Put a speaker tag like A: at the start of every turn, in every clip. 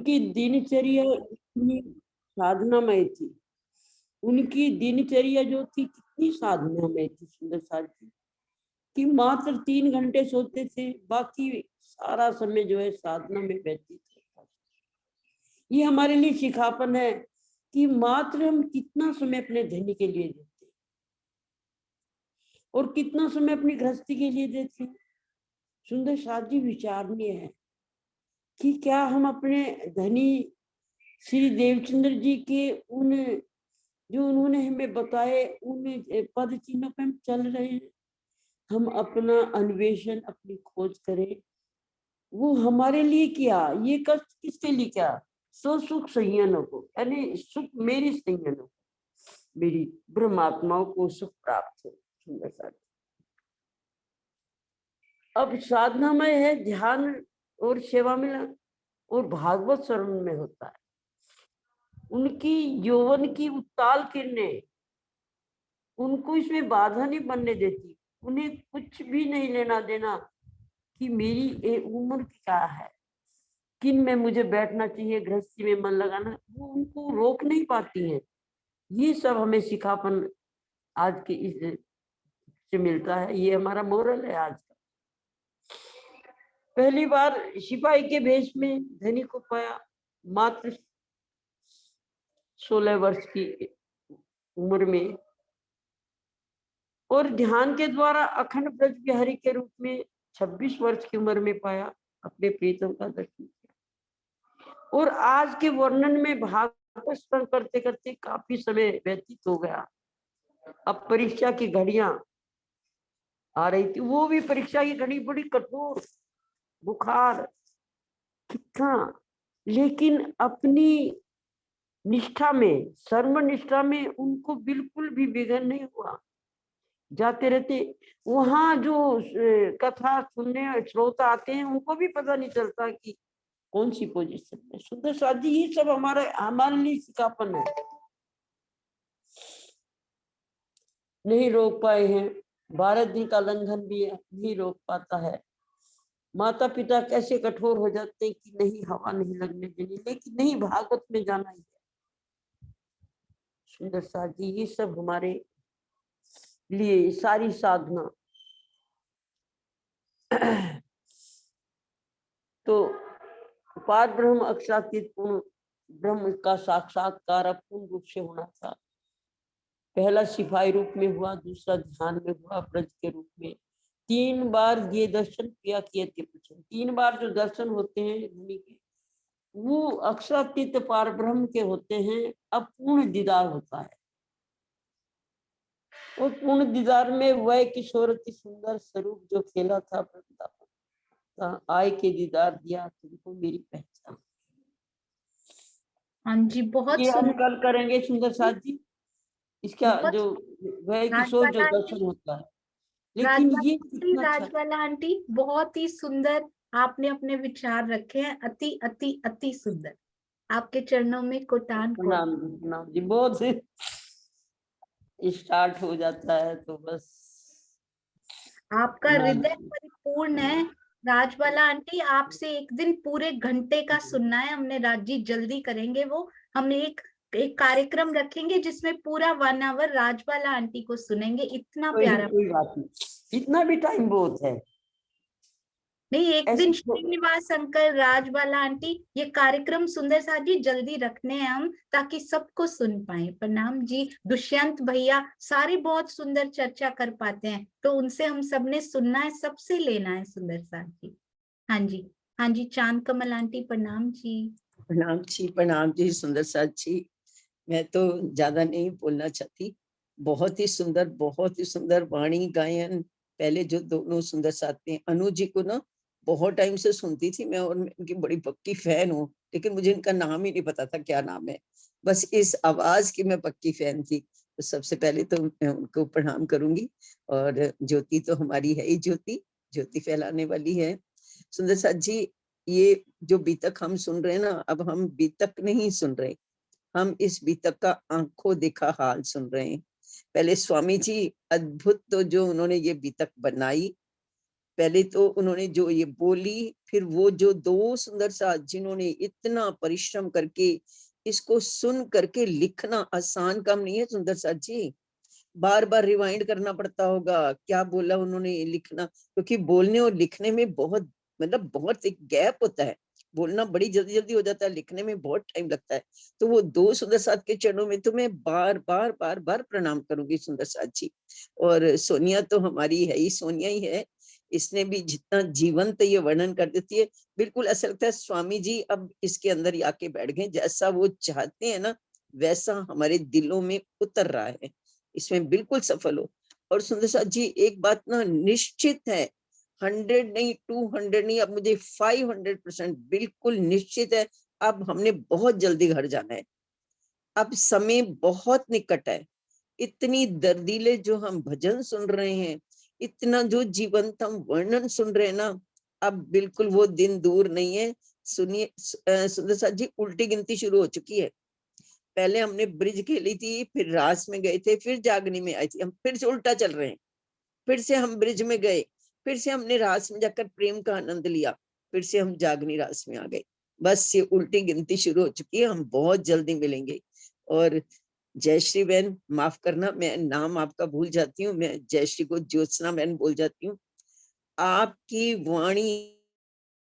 A: उनकी दिनचर्या इतनी साधनामय थी, उनकी दिनचर्या जो थी कितनी साधनामय थी सुंदर साथ जी, कि मात्र 3 घंटे सोते थे, बाकी सारा समय जो है साधना में व्यतीत होता था। ये हमारे लिए सिखापन है कि मात्र हम कितना समय अपने धनी के लिए देते हैं और कितना समय अपनी गृहस्थी के लिए देते हैं। सुंदर साथ जी विचारणीय है कि क्या हम अपने धनी श्री देवचंद्र जी के उन जो उन्होंने हमें बताए उन पद चिन्हों पे हम चल रहे हैं, हम अपना अन्वेषण अपनी खोज करें। वो हमारे लिए क्या, ये कष्ट किसके लिए, क्या सो सुख संयनों को, यानी सुख मेरी संयनों को, मेरी ब्रह्मात्माओं को सुख प्राप्त हो। सुंदर सा अब साधनामय है, ध्यान और सेवा मिलन और भागवत शरण में होता है। उनकी यौवन की उत्ताल किरणें उनको इसमें बाधा नहीं बनने देती, उन्हें कुछ भी नहीं लेना देना कि मेरी उम्र क्या है, किन में मुझे बैठना चाहिए, गृहस्थी में मन लगाना, वो उनको रोक नहीं पाती हैं। ये सब हमें सिखापन आज के इस से मिलता है, ये हमारा मोरल है आज का। पहली बार सिपाही के भेष में धनी को पाया, मात्र 16 वर्ष की उम्र में, और ध्यान के द्वारा अखंड ब्रज बिहारी के रूप में 26 वर्ष की उम्र में पाया, अपने प्रीतम का दर्शन किया। और आज के वर्णन में भागवत स्मरण करते करते काफी समय व्यतीत हो गया। अब परीक्षा की घड़ियां आ रही थी, वो भी परीक्षा की घड़ी बड़ी कठोर, बुखार कितना, लेकिन अपनी निष्ठा में, सर्व निष्ठा में उनको बिल्कुल भी विघ्न नहीं हुआ, जाते रहते। वहां जो कथा सुनने श्रोता आते हैं उनको भी पता नहीं चलता कि कौन सी पोजीशन में। सुंदर साथ जी ये सब हमारे लिए सिखापन है। नहीं रोक पाए हैं, 12 दिन का लंघन भी है, नहीं रोक पाता है। माता पिता कैसे कठोर हो जाते हैं कि नहीं हवा नहीं लगने देनी, लेकिन नहीं भागवत में जाना ही है। सुंदर साथ जी ये सब हमारे लिए सारी साधना तो पार ब्रह्म अक्षरातीत पूर्ण ब्रह्म का साक्षात्कार पूर्ण रूप से होना था। पहला सिपाही रूप में हुआ, दूसरा ध्यान में हुआ, ब्रज के रूप में। 3 बार ये दर्शन किया किए थे पूछे, 3 बार जो दर्शन होते हैं भूमि के, वो अक्षरातीत पार ब्रह्म के होते हैं। अब पूर्ण दीदार होता है, और पूर्ण दीदार में वह किशोर की सुंदर स्वरूप जो खेला था वृंदावन, आय के दीदार दिया तुमको मेरी पहचान।
B: हाँ जी, बहुत
A: ये हम कल करेंगे सुंदर साथ जी, इसका जो वह किशोर जो दर्शन होता है। लेकिन ये कितना अच्छा,
B: राजबाला आंटी बहुत ही सुंदर आपने अपने विचार रखे हैं, अति अति अति सुंदर। आपके चरणों में कोटान
A: प्रणाम प्रणाम जी। बहुत स्टार्ट हो जाता है तो बस
B: आपका हृदय परिपूर्ण है। राजबाला आंटी आपसे एक दिन पूरे घंटे का सुनना है हमने। राजी जल्दी करेंगे वो, हम एक एक कार्यक्रम रखेंगे जिसमें पूरा 1 आवर राजबाला आंटी को सुनेंगे। इतना प्यारा।
A: कोई बात नहीं, इतना भी टाइम बहुत है।
B: नहीं, एक दिन
A: ऐसे
B: श्रीनिवास अंकल, राजबाला आंटी, ये कार्यक्रम सुंदर साथ जी जल्दी रखने हैं हम, ताकि सबको सुन पाए। प्रणाम जी। दुष्यंत भैया सारे बहुत सुंदर चर्चा कर पाते हैं, तो उनसे हम सबने सुनना है, सबसे लेना है सुंदर साथ जी। हाँ जी, हाँ जी। चांद कमल आंटी प्रणाम जी।
C: प्रणाम जी सुंदर साथ जी। मैं तो ज्यादा नहीं बोलना चाहती। बहुत ही सुंदर वाणी गायन। पहले जो दोनों सुंदर साथ में, अनु जी को ना बहुत टाइम से सुनती थी मैं, और मैं उनकी बड़ी पक्की फैन हूँ, लेकिन मुझे इनका नाम ही नहीं पता था क्या नाम है। बस इस आवाज की मैं पक्की फैन थी। तो सबसे पहले तो मैं उनको प्रणाम करूंगी। और ज्योति तो हमारी है ही, ज्योति ज्योति फैलाने वाली है। सुंदर साथ जी, ये जो बीतक हम सुन रहे हैं ना, अब हम बीतक नहीं सुन रहे, हम इस बीतक का आंखों देखा हाल सुन रहे हैं। पहले स्वामी जी अद्भुत, तो जो उन्होंने ये बीतक बनाई, पहले तो उन्होंने जो ये बोली, फिर वो जो दो सुंदर साथ जिन्होंने इतना परिश्रम करके इसको सुन करके लिखना आसान काम नहीं है सुंदर साथ जी, बार बार रिवाइंड करना पड़ता होगा क्या बोला उन्होंने लिखना, क्योंकि बोलने और लिखने में बहुत मतलब बहुत एक गैप होता है, बोलना बड़ी जल्दी जल्दी हो जाता है, लिखने में बहुत टाइम लगता है। तो वो दो सुंदर साथ के चरणों में तो मैं बार बार बार बार प्रणाम करूंगी सुंदर साथ जी। और सोनिया तो हमारी है ही, सोनिया ही है, इसने भी जितना जीवंत ये वर्णन कर देती है, बिल्कुल ऐसा लगता है स्वामी जी अब इसके अंदर ही आके बैठ गए, जैसा वो चाहते हैं ना वैसा हमारे दिलों में उतर रहा है, इसमें बिल्कुल सफल हो। और सुंदर साथ जी एक बात ना निश्चित है, 100 नहीं 200 नहीं, अब मुझे 500% बिल्कुल निश्चित है, अब हमने बहुत जल्दी घर जाना है, अब समय बहुत निकट है। इतनी दर्दीले जो हम भजन सुन रहे हैं, इतना जो जीवंत हम वर्णन सुन रहे हैं ना, अब बिल्कुल वो दिन दूर नहीं है। सुनिए सुंदर साथ जी, उल्टी गिनती शुरू हो चुकी है। पहले हमने ब्रिज खेली थी, फिर रास में गए थे, फिर जागनी में आई थी, हम फिर से उल्टा चल रहे हैं, फिर से हम ब्रिज में गए, फिर से हमने रास में जाकर प्रेम का आनंद लिया, फिर से हम जागनी रास में आ गए। बस ये उल्टी गिनती शुरू हो चुकी है, हम बहुत जल्दी मिलेंगे। और जयश्री बहन माफ करना, मैं नाम आपका भूल जाती हूँ, मैं जयश्री को ज्योत्सना बहन बोल जाती हूँ। आपकी वाणी,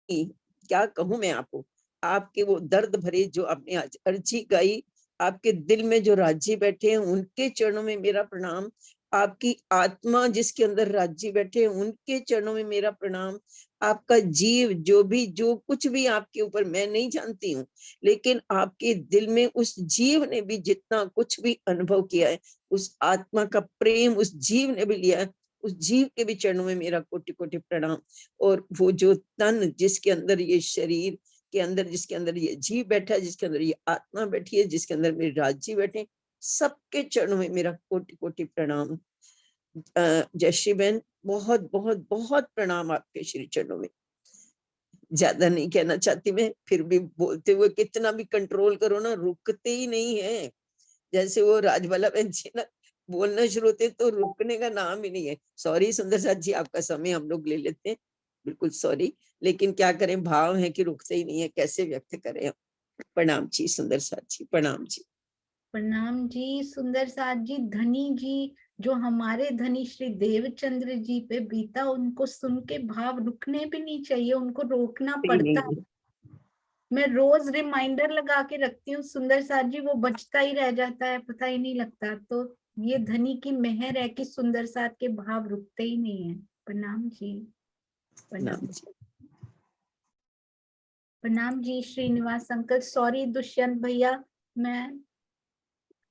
C: क्या कहूं मैं आपको, आपके वो दर्द भरे जो आपने आज अर्जी गाई, आपके दिल में जो राज्य बैठे हैं उनके चरणों में मेरा प्रणाम, आपकी आत्मा जिसके अंदर राज्य बैठे हैं उनके चरणों में मेरा प्रणाम, आपका जीव जो भी जो कुछ भी आपके ऊपर, मैं नहीं जानती हूँ, लेकिन आपके दिल में उस जीव ने भी जितना कुछ भी अनुभव किया है, उस आत्मा का प्रेम उस जीव ने भी लिया है, उस जीव के भी चरणों में मेरा कोटि कोटि प्रणाम। और वो जो तन जिसके अंदर ये शरीर के अंदर, जिसके अंदर ये जीव बैठा है, जिसके अंदर ये आत्मा बैठी है, जिसके अंदर मेरे राज्य बैठे, सबके चरणों में मेरा कोटि कोटि प्रणाम। जयश्री बहन बहुत बहुत बहुत प्रणाम आपके श्री चरणों में। ज्यादा नहीं कहना चाहती मैं, फिर भी बोलते हुए कितना भी कंट्रोल करो ना, रुकते ही नहीं है। जैसे वो राजबाला बहन जी ना बोलना शुरू होते तो रुकने का नाम ही नहीं है। सॉरी सुंदर साथ जी, आपका समय हम लोग ले लेते हैं, बिल्कुल सॉरी, लेकिन क्या करें, भाव है कि रुकते ही नहीं है, कैसे व्यक्त करें हम। प्रणाम जी सुंदर साथ जी, प्रणाम जी।
B: प्रणाम जी सुंदर साथ जी। धनी जी, जो हमारे धनी श्री देवचंद्र जी पे बीता, उनको सुन के भाव रुकने भी नहीं चाहिए, उनको रोकना पड़ता है। मैं रोज रिमाइंडर लगा के रखती हूँ सुंदर साथ जी, वो बचता ही रह जाता है, पता ही नहीं लगता। तो ये धनी की मेहर है कि सुंदर साथ के भाव रुकते ही नहीं है। प्रणाम जी, प्रणाम। प्रणाम जी श्रीनिवास अंकल। सॉरी दुष्यंत भैया, मैं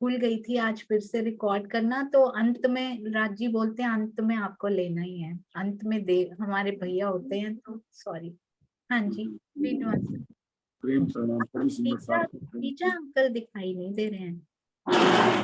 B: भूल गई थी आज फिर से रिकॉर्ड करना, तो अंत में राज जी बोलते हैं अंत में आपको लेना ही है, अंत में दे हमारे भैया होते हैं, तो सॉरी। हाँ जी श्रीनिवास।
D: प्रेम प्रणाम सभी सुंदर
B: टीचा
D: साथ को।
B: टीचा अंकल दिखाई नहीं दे रहे हैं।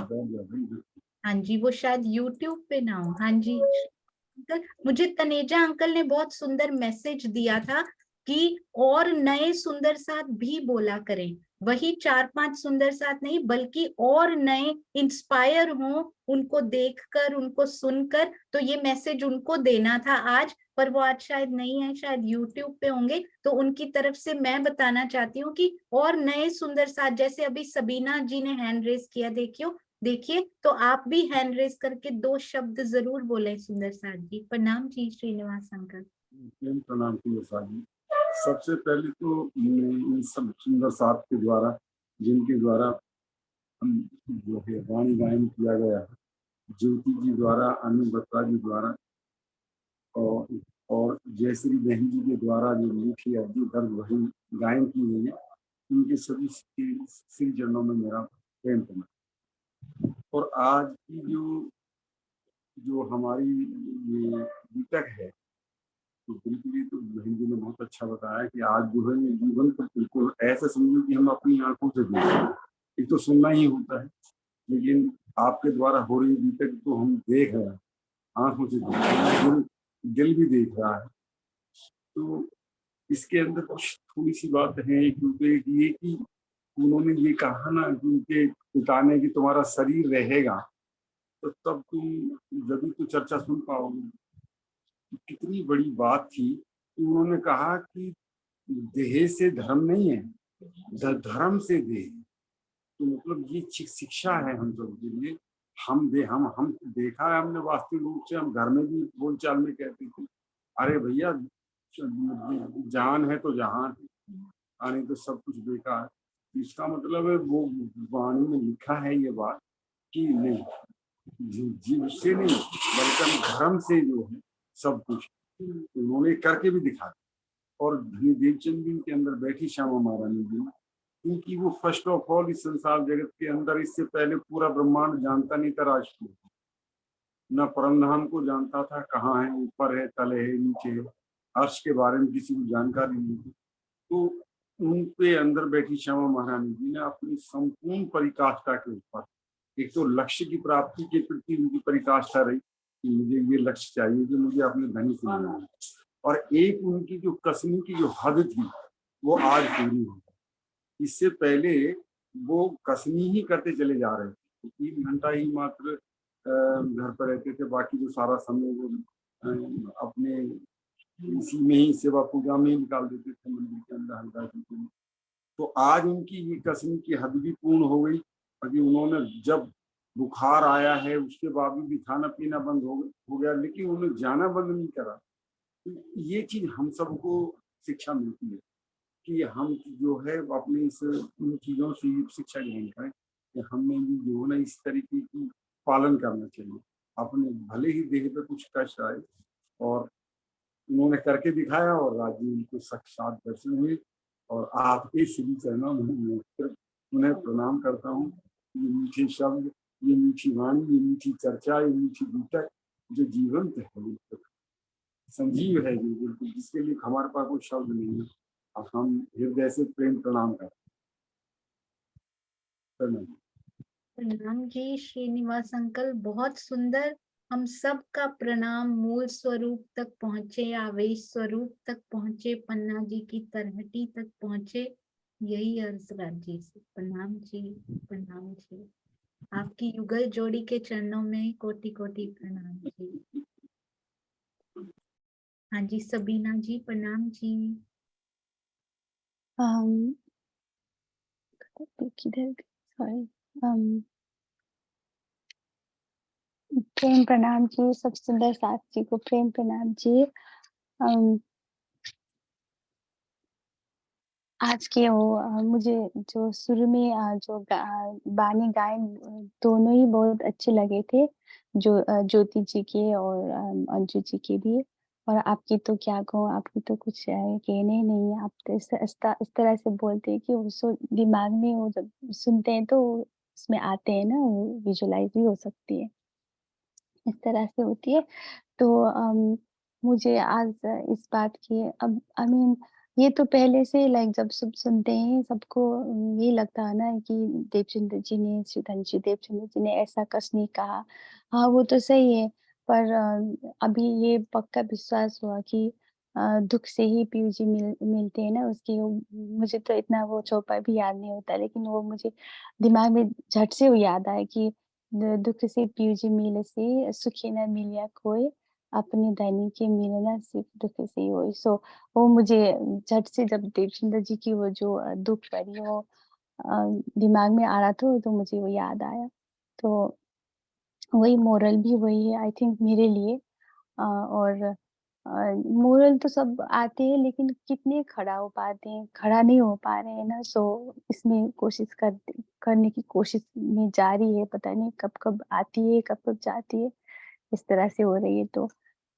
D: प्रेम
B: हाँ जी, वो शायद यूट्यूब पे ना हो। हाँ जी अंकल, मुझे तनेजा अंकल ने बहुत सुंदर मैसेज दिया था कि और नए सुंदर साथ भी बोला करें, वही 4-5 सुंदर साथ नहीं बल्कि और नए इंस्पायर हों उनको देखकर, उनको सुनकर। तो ये मैसेज उनको देना था आज, पर वो आज शायद नहीं है, शायद यूट्यूब पे होंगे। तो उनकी तरफ से मैं बताना चाहती हूँ कि और नए सुंदर साथ, जैसे अभी सबीना जी ने हैंड रेस किया, देखिए, तो आप भी हैंड रेस करके 2 शब्द जरूर बोले सुंदर साथ जी। प्रणाम जी श्रीनिवास अंकल।
D: प्रणाम सुंदर साथ जी। सबसे पहले तो मैं इन सब सुंदर साथ के द्वारा, जिनके द्वारा हम जो है वाणी गायन किया गया है, ज्योति जी द्वारा, अनु बत्रा जी द्वारा और जयश्री बहन जी के द्वारा जो मीठी अवधि दर्द भरी गायन की हुई है, उनके सभी श्री चरणों में मेरा प्रेम प्रणाम। और आज की जो हमारी ये बीतक है, तो बिल्कुल ही तो बहन जी ने बहुत अच्छा बताया कि आज जो है ये जीवन तो बिल्कुल ऐसे समझो कि हम अपनी आंखों से देख रहे हैं। एक तो सुनना ही होता है, लेकिन आपके द्वारा हो रही बीतक तो हम देख रहे हैं, आंखों से देख रहे हैं, दिल भी देख रहा है। तो इसके अंदर कुछ थोड़ी सी बात है, क्योंकि ये कि उन्होंने ये कहा ना कि उनके पिता ने कि तुम्हारा शरीर रहेगा, तो तब तुम जब भी तो चर्चा सुन पाओगे। कितनी बड़ी बात थी कि उन्होंने कहा कि देह से धर्म नहीं है, धर्म से देह। तो मतलब ये शिक्षा है हम सब के लिए। हम देखा है हमने वास्तविक रूप से, हम घर में भी बोलचाल में कहते थे, अरे भैया जान है तो जहान है, नहीं तो सब कुछ बेकार। इसका मतलब है वो वाणी में लिखा है ये बात कि नहीं, जीव से नहीं बल्कि धर्म से जो है सब कुछ, उन्होंने करके भी दिखा। और धनी देवचंद जी के अंदर बैठी श्यामा महारानी जी, क्योंकि वो फर्स्ट ऑफ ऑल इस संसार जगत के अंदर इससे पहले पूरा ब्रह्मांड जानता नहीं था राष्ट्र, न परमधाम को जानता था, कहाँ है, ऊपर है, तले है, नीचे है, अर्श के बारे में किसी को जानकारी नहीं थी। तो उनके अंदर बैठी श्यामा महारानी जी ने अपनी संपूर्ण परिकाष्ठा के ऊपर, एक तो लक्ष्य की प्राप्ति के प्रति उनकी परिकाष्ठा रही कि मुझे ये लक्ष्य चाहिए कि मुझे अपने धनी से मिलना है, और एक उनकी जो कसनी की जो हद थी वो आज पूरी हुई। इससे पहले वो कसनी ही करते चले जा रहे थे, 3 घंटा ही मात्र घर पर रहते थे, बाकी जो सारा समय वो अपने इसी में ही सेवा पूजा में ही निकाल देते थे मंदिर के अंदर हल्का के। तो आज उनकी ये कसनी की हद भी पूर्ण हो गई, अभी उन्होंने जब बुखार आया है उसके बावजूद भी खाना पीना बंद हो गया, लेकिन उन्होंने जाना बंद नहीं करा। तो ये चीज हम सबको शिक्षा मिलती है कि हम जो है अपने इस इन चीजों से शिक्षा ग्रहण करें कि हमें भी जो है ना इस तरीके की पालन करना चाहिए। अपने भले ही देह पे कुछ कष्ट आए, और उन्होंने करके दिखाया, और आज भी उनको साक्षात दर्शन हुए। और आपके श्री चरणों में मैं फिर उन्हें प्रणाम करता हूँ। ये मीठे शब्द, ये मीठी वाणी, ये मीठी चर्चा, ये मीठी गीतक जो जीवंत है, संजीव है, जो बिल्कुल जिसके लिए हमारे पास कोई शब्द नहीं है, और हम हृदय से प्रेम प्रणाम करते हैं।
B: प्रणाम जी श्रीनिवास अंकल, बहुत सुंदर। हम सब का प्रणाम मूल स्वरूप तक पहुंचे, आवेश स्वरूप तक पहुंचे, पन्ना जी की तरहटी तक पहुंचे, यही अर्ज राजी से। प्रणाम जी, प्रणाम जी। आपकी युगल जोड़ी के चरणों में कोटि कोटि प्रणाम जी। हाँ जी सबीना जी, प्रणाम जी।
E: um किधर सॉरी प्रेम प्रणाम जी, सब सुंदर साथ जी को प्रेम प्रणाम जी। आज के वो मुझे जो शुरू में जो बानी गायन दोनों ही बहुत अच्छे लगे थे, जो ज्योति जी के और अंजू जी के भी। और आपकी तो क्या कहूँ, आपकी तो कुछ कहने ही नहीं है। आप तो इस तरह से बोलते हैं कि उसको दिमाग में वो जब सुनते हैं तो उसमें आते हैं ना, वो विजुअलाइज भी हो सकती है, इस तरह से होती है। तो मुझे आज इस बात की अब आई मीन ये तो पहले से लाइक जब सब सुनते हैं सबको ये लगता है ना कि देवचंद्र जी ने, श्री देवचंद्र जी ने ऐसा कसनी कहा। हाँ वो तो सही है, पर अभी ये पक्का विश्वास हुआ कि दुख से ही पीयू जी मिलते हैं ना उसकी मुझे तो इतना वो चौपाई भी याद नहीं होता, लेकिन वो मुझे दिमाग में झट से वो याद आया कि दुख से पीयू जी मिले से सुखी न मिलिया कोई, अपनी दैनी के मिलना सिर्फ दुख से ही होई। सो वो मुझे झट से जब देवचंद्र जी की वो जो दुख भरी वो दिमाग में आ रहा था तो मुझे वो याद आया। तो वही मोरल भी वही है आई थिंक मेरे लिए। और मोरल तो सब आते हैं लेकिन कितने खड़ा हो पाते हैं, खड़ा नहीं हो पा रहे हैं ना। सो इसमें करने की कोशिश में जारी है, पता नहीं कब कब आती है कब कब जाती है, इस तरह से हो रही है। तो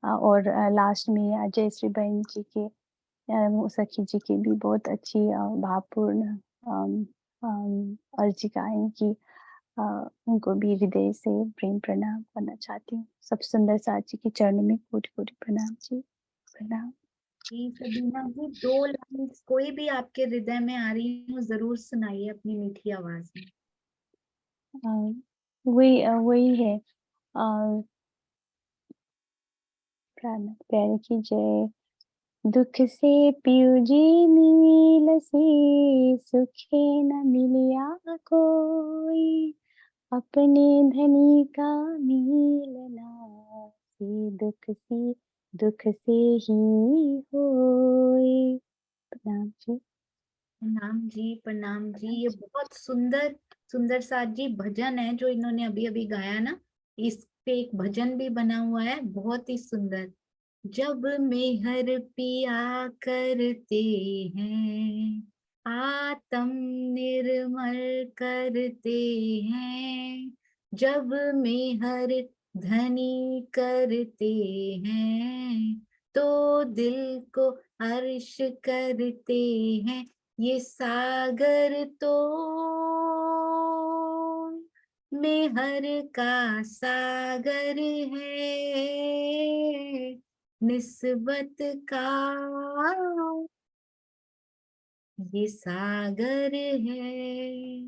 E: और लास्ट में जयश्री बहन जी के सखी जी की भी बहुत अच्छी भावपूर्ण अम, अर्जी गायन की। उनको भी हृदय से प्रेम प्रणाम करना चाहती हूँ। सब सुंदर साथ जी के चरणों में कोटि कोटि प्रणाम जी, प्रणाम।
B: जी सबीना जी, 2 लाइन कोई भी आपके हृदय में आ रही हो जरूर सुनाइए अपनी मीठी आवाज में।
E: वही है प्रार्थना प्यारे की जय। दुख से पियू जी नील से, सुखे न मिलिया कोई, अपने धनी का मिलना से दुख से दुख से ही होए। प्रणाम जी।
B: प्रणाम जी, प्रणाम जी। ये बहुत सुंदर सुंदर साथ जी भजन है जो इन्होंने अभी अभी गाया ना, इस पे एक भजन भी बना हुआ है, बहुत ही सुंदर। जब मेहर पिया करते हैं, आत्म निर्मल करते हैं। जब मेहर धनी करते हैं, तो दिल को हर्ष करते हैं। ये सागर तो मेहर का सागर है, निस्बत का ये सागर है।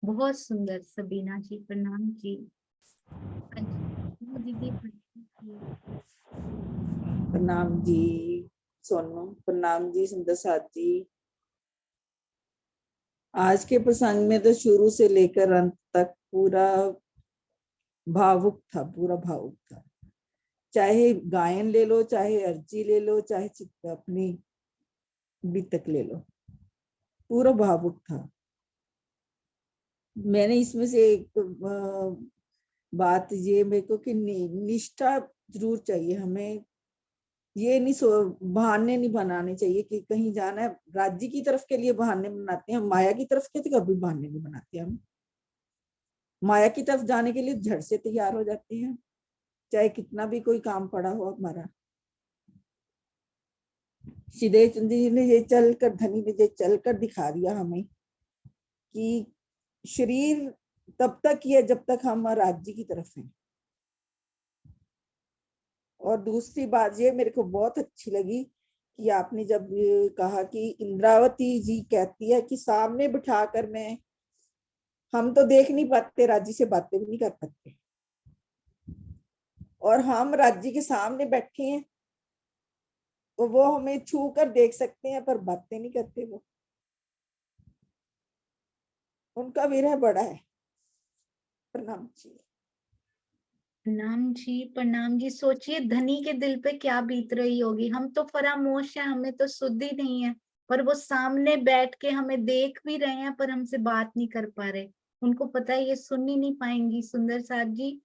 B: बहुत सुंदर सबीना जी, प्रणाम जी। दीदी प्रणाम जी।
F: प्रणाम जी सोनू, प्रणाम जी सुंदर साथ जी। आज के प्रसंग में तो शुरू से लेकर अंत तक पूरा भावुक था, पूरा भावुक था। चाहे गायन ले लो, चाहे अर्जी ले लो, चाहे अपनी बीतक ले लो, पूरा भावुक था। मैंने इसमें से एक बात ये मेरे को कि निष्ठा जरूर चाहिए हमें। ये नहीं बहाने नहीं बनाने चाहिए कि कहीं जाना है, राज्य की तरफ के लिए बहाने बनाते हैं, माया की तरफ के तो कभी बहाने नहीं बनाते हम। माया की तरफ जाने के लिए झट से तैयार हो जाते हैं, चाहे कितना भी कोई काम पड़ा हो हमारा। श्रीदेव चंद्र जी ने ये चलकर, धनी ने ये चलकर दिखा दिया हमें कि शरीर तब तक ही है जब तक हम राज्य की तरफ हैं। और दूसरी बात ये मेरे को बहुत अच्छी लगी कि आपने जब कहा कि इंद्रावती जी कहती है कि सामने बिठाकर मैं, हम तो देख नहीं पाते, राज्य से बातें भी नहीं कर पाते, और हम राज्य के सामने बैठे हैं तो वो हमें छू कर देख सकते हैं पर बातें नहीं करते। वो उनका विरह बड़ा है। प्रणाम जी।
B: प्रणाम जी, प्रणाम जी। सोचिए धनी के दिल पे क्या बीत रही होगी। हम तो फरामोश हैं, हमें तो सुद्धि नहीं है, पर वो सामने बैठ के हमें देख भी रहे हैं पर हमसे बात नहीं कर पा रहे। उनको पता है ये सुन ही नहीं पाएंगी सुंदर साथ जी।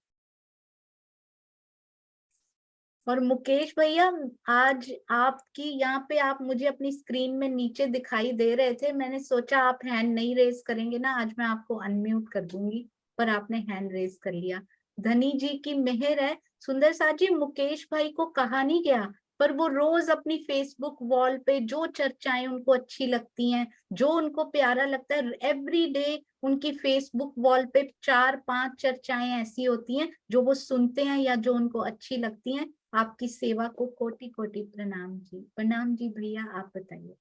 B: और मुकेश भैया, आज आपकी यहाँ पे, आप मुझे अपनी स्क्रीन में नीचे दिखाई दे रहे थे, मैंने सोचा आप हैंड नहीं रेज करेंगे ना, आज मैं आपको अनम्यूट कर दूंगी, पर आपने हैंड रेज कर लिया। धनी जी की मेहर है। सुंदर साथ जी, मुकेश भाई को कहा नहीं गया, पर वो रोज अपनी फेसबुक वॉल पे जो चर्चाएं उनको अच्छी लगती हैं, जो उनको प्यारा लगता है, एवरी डे उनकी फेसबुक वॉल पे 4-5 चर्चाएं ऐसी होती हैं जो वो सुनते हैं या जो उनको अच्छी लगती हैं। आपकी सेवा को कोटि कोटि प्रणाम जी। प्रणाम जी भैया, आप बताइए।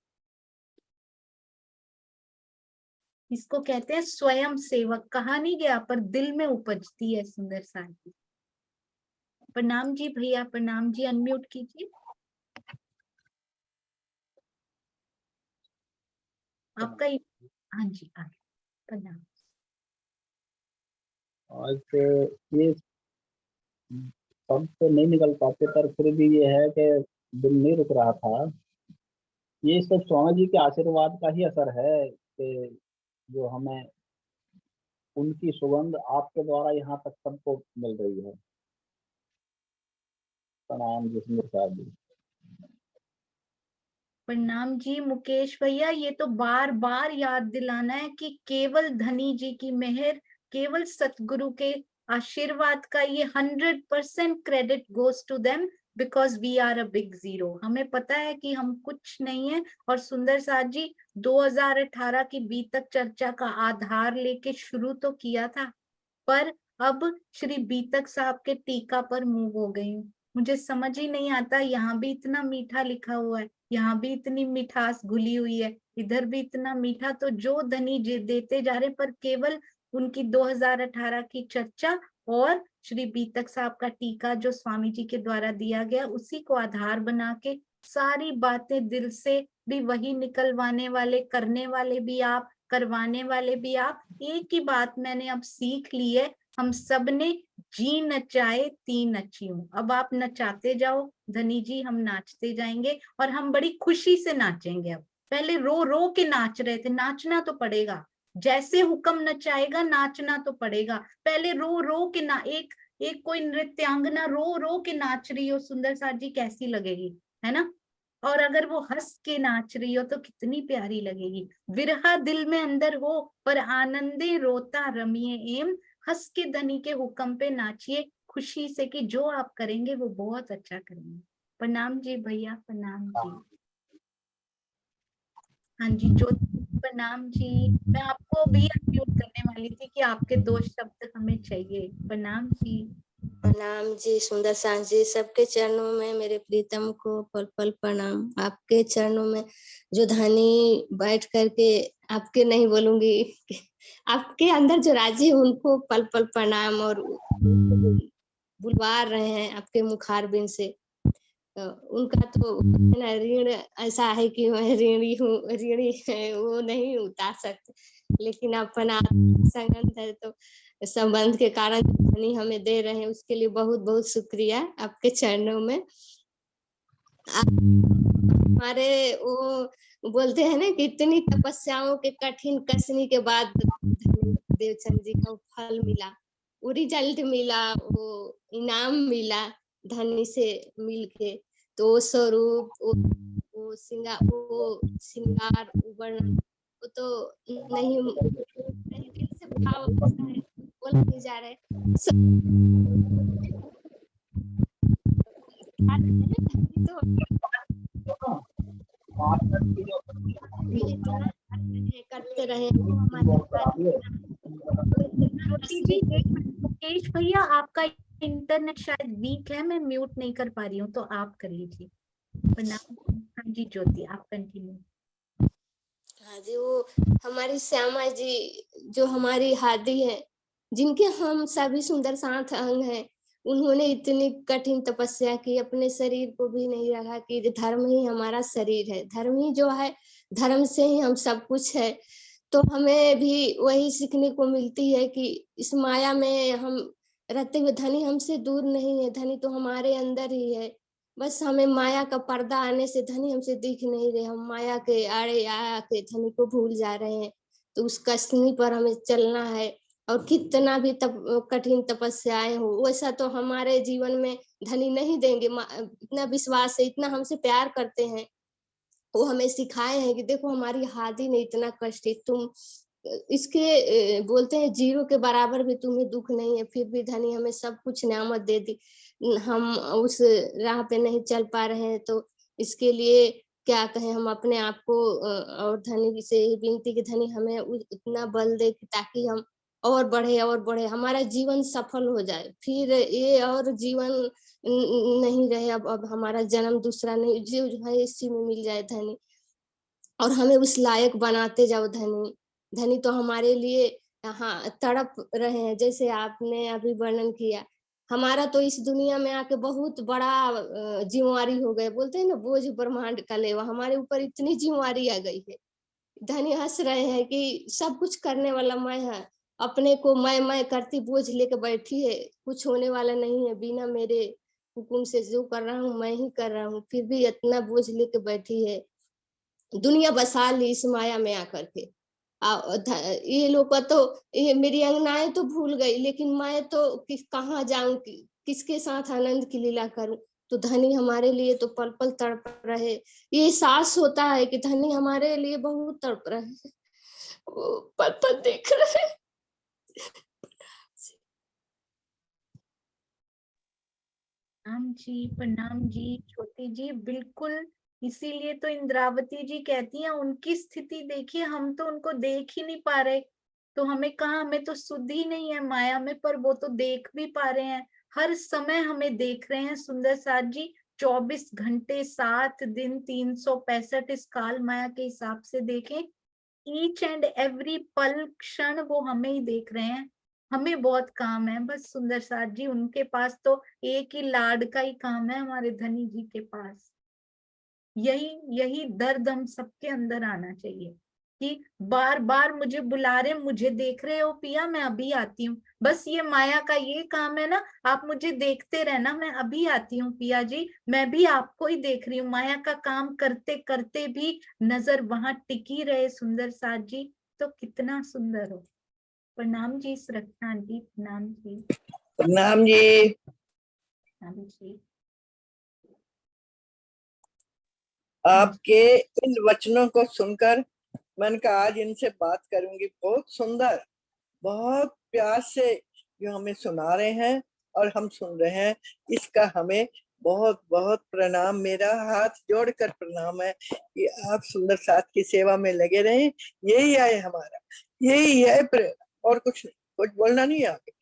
B: इसको कहते हैं स्वयं सेवक। कहा नहीं गया पर दिल में उपजती है सुंदर साथ जी। प्रणाम जी भैया, प्रणाम जी। अनम्यूट कीजिए आपका ही। हाँ जी, आगे प्रणाम।
G: आज तो ये सब तो नहीं निकल पाते, पर फिर भी ये है कि दिल नहीं रुक रहा था। ये सब स्वामी जी के आशीर्वाद का ही असर है कि जो हमें उनकी सुगंध आपके द्वारा यहाँ तक सबको मिल रही है। प्रणाम जी सुंदर साहब जी।
B: प्रणाम जी मुकेश भैया। ये तो बार बार याद दिलाना है कि केवल धनी जी की मेहर, केवल सतगुरु के आशीर्वाद का ये 100% credit goes to them, because we are a big zero. हमें पता है कि हम कुछ नहीं है। और सुंदर साथ जी, 2018 की बीतक चर्चा का आधार लेके शुरू तो किया था, पर अब श्री बीतक साहब के टीका पर मूव हो गई हूँ। मुझे समझ ही नहीं आता, यहाँ भी इतना मीठा लिखा हुआ है, यहाँ भी इतनी मिठास घुली हुई है, इधर भी इतना मीठा, तो जो धनी देते जा रहे, पर केवल उनकी 2018 की चर्चा और श्री बीतक साहब का टीका जो स्वामी जी के द्वारा दिया गया, उसी को आधार बना के सारी बातें दिल से भी वही निकलवाने वाले, करने वाले भी आप, करवाने वाले भी आप। एक ही बात मैंने अब सीख ली है, हम सब ने जी नचाए ती नची हूँ। अब आप नचाते जाओ धनी जी, हम नाचते जाएंगे और हम बड़ी खुशी से नाचेंगे। अब पहले रो रो के नाच रहे थे, नाचना तो पड़ेगा, जैसे हुक्म नचाएगा नाचना तो पड़ेगा। पहले रो रो के ना, एक कोई नृत्यांगना रो रो के नाच रही हो सुंदर साथ जी, कैसी लगेगी, है ना? और अगर वो हंस के नाच रही हो तो कितनी प्यारी लगेगी। विरहा दिल में अंदर हो पर आनंदे रोता रमिए एम, हंस के धनी के हुक्म पे नाचिए खुशी से कि जो आप करेंगे वो बहुत अच्छा करेंगे। प्रणाम जी भैया, प्रणाम जी। हाँ जी ज्योति, प्रणाम जी। मैं आपको भी अनम्यूट करने वाली थी कि आपके 2 शब्द हमें चाहिए। प्रणाम जी।
H: प्रणाम जी सुंदर सांझ जी, सबके चरणों में मेरे प्रीतम को पल पल प्रणाम। आपके चरणों में जो धनी बैठ करके, आपके नहीं बोलूंगी, आपके अंदर जो राजी है उनको पल पल प्रणाम, और बुलवा रहे हैं आपके मुखारबिन से। उनका तो ऋण ऐसा है कि मैं ऋणी हूँ, ऋणी है वो नहीं उतार सकते, लेकिन अपना संबंध है तो संबंध के कारण धनी हमें दे रहे हैं, उसके लिए बहुत बहुत शुक्रिया आपके चरणों में। हमारे वो बोलते हैं ना कि इतनी तपस्याओं के कठिन कसनी के बाद देवचंद जी का फल मिला, वो रिजल्ट मिला, वो इनाम मिला धनी से मिलके, तो वो स्वरूप, वो श्रृंगार, वो वर्णन, वो तो नहीं दिल से भाव बोला नहीं जा रहा है। करते रहे
B: ज्योति जी, मुकेश भैया आपका इंटरनेट शायद वीक है, मैं म्यूट नहीं कर पा रही हूँ, तो आप कर लीजिए। प्रणाम। हाँ जी ज्योति, आप कंटिन्यू।
H: हाँ जी, वो हमारी श्यामा जी जो हमारी हादी है, जिनके हम सभी सुंदर साथ अंग हैं, उन्होंने इतनी कठिन तपस्या की, अपने शरीर को भी नहीं रखा कि धर्म ही हमारा शरीर है, धर्म ही जो है, धर्म से ही हम सब कुछ है। तो हमें भी वही सीखने को मिलती है कि इस माया में हम रहते हुए धनी हमसे दूर नहीं है, धनी तो हमारे अंदर ही है। बस हमें माया का पर्दा आने से धनी हमसे दिख नहीं रहे, हम माया के आड़े आके धनी को भूल जा रहे हैं। तो उस कश्ती पर हमें चलना है, और कितना भी कठिन तपस्याएं हो, वैसा तो हमारे जीवन में धनी नहीं देंगे। इतना विश्वास है, इतना हमसे प्यार करते हैं, वो हमें सिखाए हैं कि देखो हमारी हादी ने इतना कष्ट है, तुम इसके बोलते हैं जीरो के बराबर भी तुम्हें दुख नहीं है, फिर भी धनी हमें सब कुछ नेमत दे दी, हम उस राह पे नहीं चल पा रहे हैं। तो इसके लिए क्या कहें, हम अपने आप को और धनी से विनती कि धनी हमें इतना बल दे कि ताकि हम और बढ़े, हमारा जीवन सफल हो जाए, फिर ये और जीवन नहीं रहे, अब हमारा जन्म दूसरा नहीं, जो है इसी में मिल जाए धनी, और हमें उस लायक बनाते जाओ धनी। धनी तो हमारे लिए हाँ तड़प रहे हैं, जैसे आपने अभी वर्णन किया। हमारा तो इस दुनिया में आके बहुत बड़ा जिम्मेवारी हो गए, बोलते हैं ना बोझ ब्रह्मांड का लेवा, हमारे ऊपर इतनी जिम्मेवारी आ गई है। धनी हंस रहे हैं कि सब कुछ करने वाला मैं है, अपने को मैं करती बोझ लेके बैठी है, कुछ होने वाला नहीं है, बिना मेरे हुक्म से जो कर रहा हूँ मैं ही कर रहा हूँ, फिर भी इतना बोझ लेके बैठी है। दुनिया बसा ली इस माया में आकर के। ये लोग का तो, ये मेरी अंगनाएं तो भूल गई, लेकिन मैं तो कहाँ जाऊं, किसके साथ आनंद की लीला करूं। तो धनी हमारे लिए तो पल पल तड़प रहे, ये एहसास होता है कि धनी हमारे लिए बहुत तड़प रहे हैं, वो पल पल देख रहे।
B: प्रणाम जी, प्रणाम जी ज्योति जी, बिल्कुल। इसीलिए तो इंद्रावती जी कहती हैं उनकी स्थिति देखिए, हम तो उनको देख ही नहीं पा रहे, तो हमें कहाँ, हमें तो सुध ही नहीं है माया में, पर वो तो देख भी पा रहे हैं, हर समय हमें देख रहे हैं सुंदर साथ जी। 24 घंटे 7 दिन 365 इस काल माया के हिसाब से देखें, ईच एंड एवरी पल क्षण वो हमें ही देख रहे हैं। हमें बहुत काम है बस सुंदर साथ जी, उनके पास तो एक ही लाड का ही काम है, हमारे धनी जी के पास। यही यही दर्द हम सबके अंदर आना चाहिए कि बार बार मुझे बुला रहे, मुझे देख रहे हो पिया, मैं अभी आती हूँ। बस ये माया का ये काम है ना, आप मुझे देखते रहना, मैं अभी आती हूँ पिया जी, मैं भी आपको ही देख रही हूँ। माया का काम करते करते भी नजर वहां टिकी रहे सुंदर साथ जी, तो कितना सुंदर हो। प्रणाम जी सुरक्षा आंटी, प्रणाम जी।
C: प्रणाम जी।
B: प्रणाम जी।
I: आपके इन वचनों को सुनकर मैंने कहा आज इनसे बात करूंगी। बहुत सुंदर, बहुत प्यार से जो हमें सुना रहे हैं और हम सुन रहे हैं, इसका हमें बहुत बहुत प्रणाम। मेरा हाथ जोड़कर प्रणाम है कि आप सुंदर साथ की सेवा में लगे रहें। यही है हमारा, यही है प्रेरणा, और कुछ नहीं, कुछ बोलना नहीं है आगे।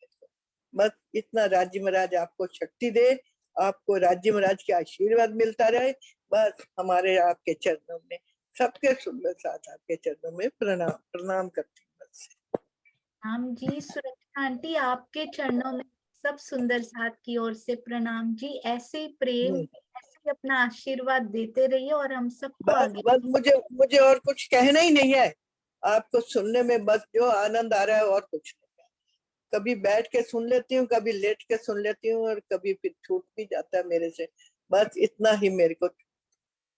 I: बस इतना राज्य महाराज आपको शक्ति दे, आपको राज्य महाराज का आशीर्वाद मिलता रहे। बस हमारे आपके चरणों में, सबके सुंदर साथ आपके चरणों में प्रणाम प्रणाम करती हूँ। बस
B: प्रणाम जी सुरक्षा आंटी, आपके चरणों में सब सुंदर साथ की ओर से प्रणाम जी। ऐसे ही प्रेम, ऐसे ही अपना आशीर्वाद देते रहिए और हम सबको
I: बस
B: आगे।
I: बस मुझे मुझे और कुछ कहना ही नहीं है। आपको सुनने में बस जो आनंद आ रहा है, और कुछ नहीं है। कभी बैठ के सुन लेती हूँ, कभी लेट के सुन लेती हूँ, और कभी फिर छूट भी जाता है मेरे से। बस इतना ही मेरे को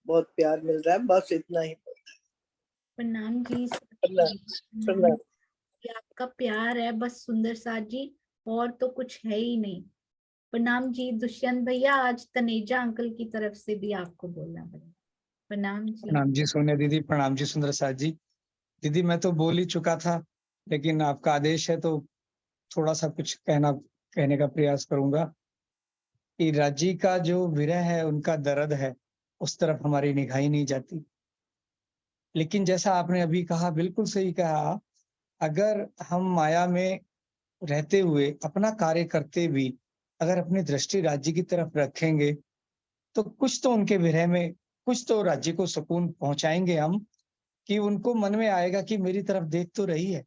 I: बहुत प्यार मिल रहा है, बस इतना ही।
B: प्रणाम जी
I: प्रणाम प्रणाम।
B: ये आपका प्यार है बस सुंदर साथ जी, और तो कुछ है ही नहीं। प्रणाम जी दुष्यंत भैया, आज तनेजा अंकल की तरफ से भी आपको बोलना पड़ेगा। प्रणाम जी।
J: प्रणाम जी सोनिया दीदी, प्रणाम जी सुंदर साथ जी। दीदी मैं तो बोल ही चुका था, लेकिन आपका आदेश है तो थोड़ा सा कुछ कहने का प्रयास करूंगा कि राजी का जो विरह है, उनका दर्द है, उस तरफ हमारी निगाह ही नहीं जाती। लेकिन जैसा आपने अभी कहा, बिल्कुल सही कहा, अगर हम माया में रहते हुए अपना कार्य करते भी अगर अपनी दृष्टि राज्य की तरफ रखेंगे, तो कुछ तो उनके विरह में, कुछ तो राज्य को सुकून पहुंचाएंगे हम, कि उनको मन में आएगा कि मेरी तरफ देख तो रही है,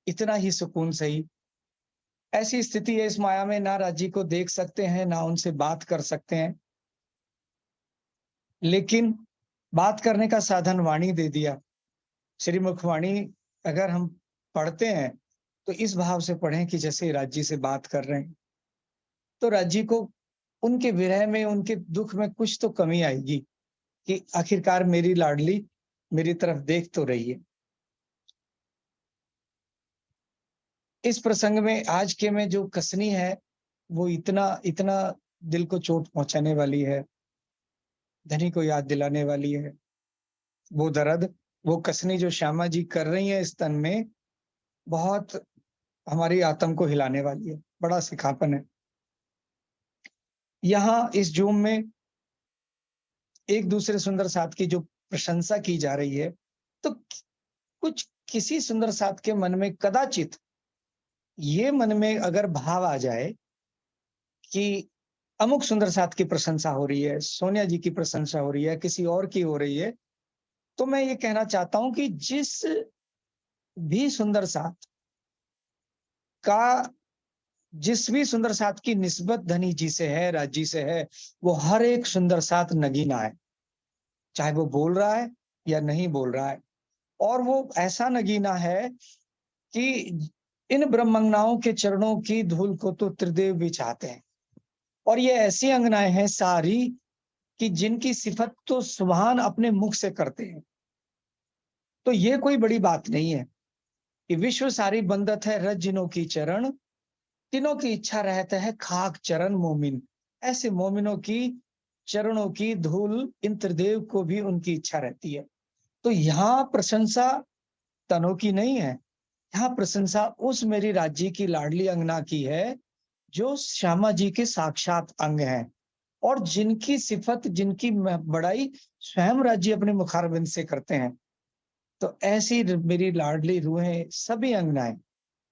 J: इतना ही सुकून सही। ऐसी स्थिति है इस माया में, ना राज्य को देख सकते हैं, ना उनसे बात कर सकते हैं, लेकिन बात करने का साधन वाणी दे दिया। श्री मुखवाणी अगर हम पढ़ते हैं तो इस भाव से पढ़ें कि जैसे राज्य से बात कर रहे हैं, तो राज्य को उनके विरह में, उनके दुख में कुछ तो कमी आएगी कि आखिरकार मेरी लाडली मेरी तरफ देख तो रही है। इस प्रसंग में आज के में जो कसनी है, वो इतना इतना दिल को चोट पहुंचाने वाली है, धनी को याद दिलाने वाली है। वो दर्द, वो कसनी जो श्यामा जी कर रही है इस तन में, बहुत हमारी आत्म को हिलाने वाली है, बड़ा सिखापन है। यहाँ इस जूम में एक दूसरे सुंदर साथ की जो प्रशंसा की जा रही है, तो कुछ किसी सुंदर साथ के मन में कदाचित ये मन में अगर भाव आ जाए कि अमुक सुंदर साथ की प्रशंसा हो रही है, सोनिया जी की प्रशंसा हो रही है, किसी और की हो रही है, तो मैं ये कहना चाहता हूं कि जिस भी सुंदर साथ की निस्बत धनी जी से है, राजी से है, वो हर एक सुंदर साथ नगीना है, चाहे वो बोल रहा है या नहीं बोल रहा है। और वो ऐसा नगीना है कि इन ब्रह्मंगनाओं के चरणों की धूल को तो त्रिदेव भी चाहते हैं। और ये ऐसी अंगनाएं हैं सारी कि जिनकी सिफत तो सुभान अपने मुख से करते हैं। तो ये कोई बड़ी बात नहीं है कि विश्व सारी बंदत है रज जिनों की चरण, तीनों की इच्छा रहता है खाक चरण मोमिन। ऐसे मोमिनों की चरणों की धूल इन त्रिदेव को भी उनकी इच्छा रहती है। तो यहाँ प्रशंसा तनों की नहीं है, यहाँ प्रशंसा उस मेरी राज्य की लाडली अंगना की है जो श्यामा जी के साक्षात अंग हैं, और जिनकी सिफत, जिनकी बड़ाई स्वयं राज्य अपने मुखारबिंद से करते हैं। तो ऐसी मेरी लाडली रूहें, सभी अंगनाएं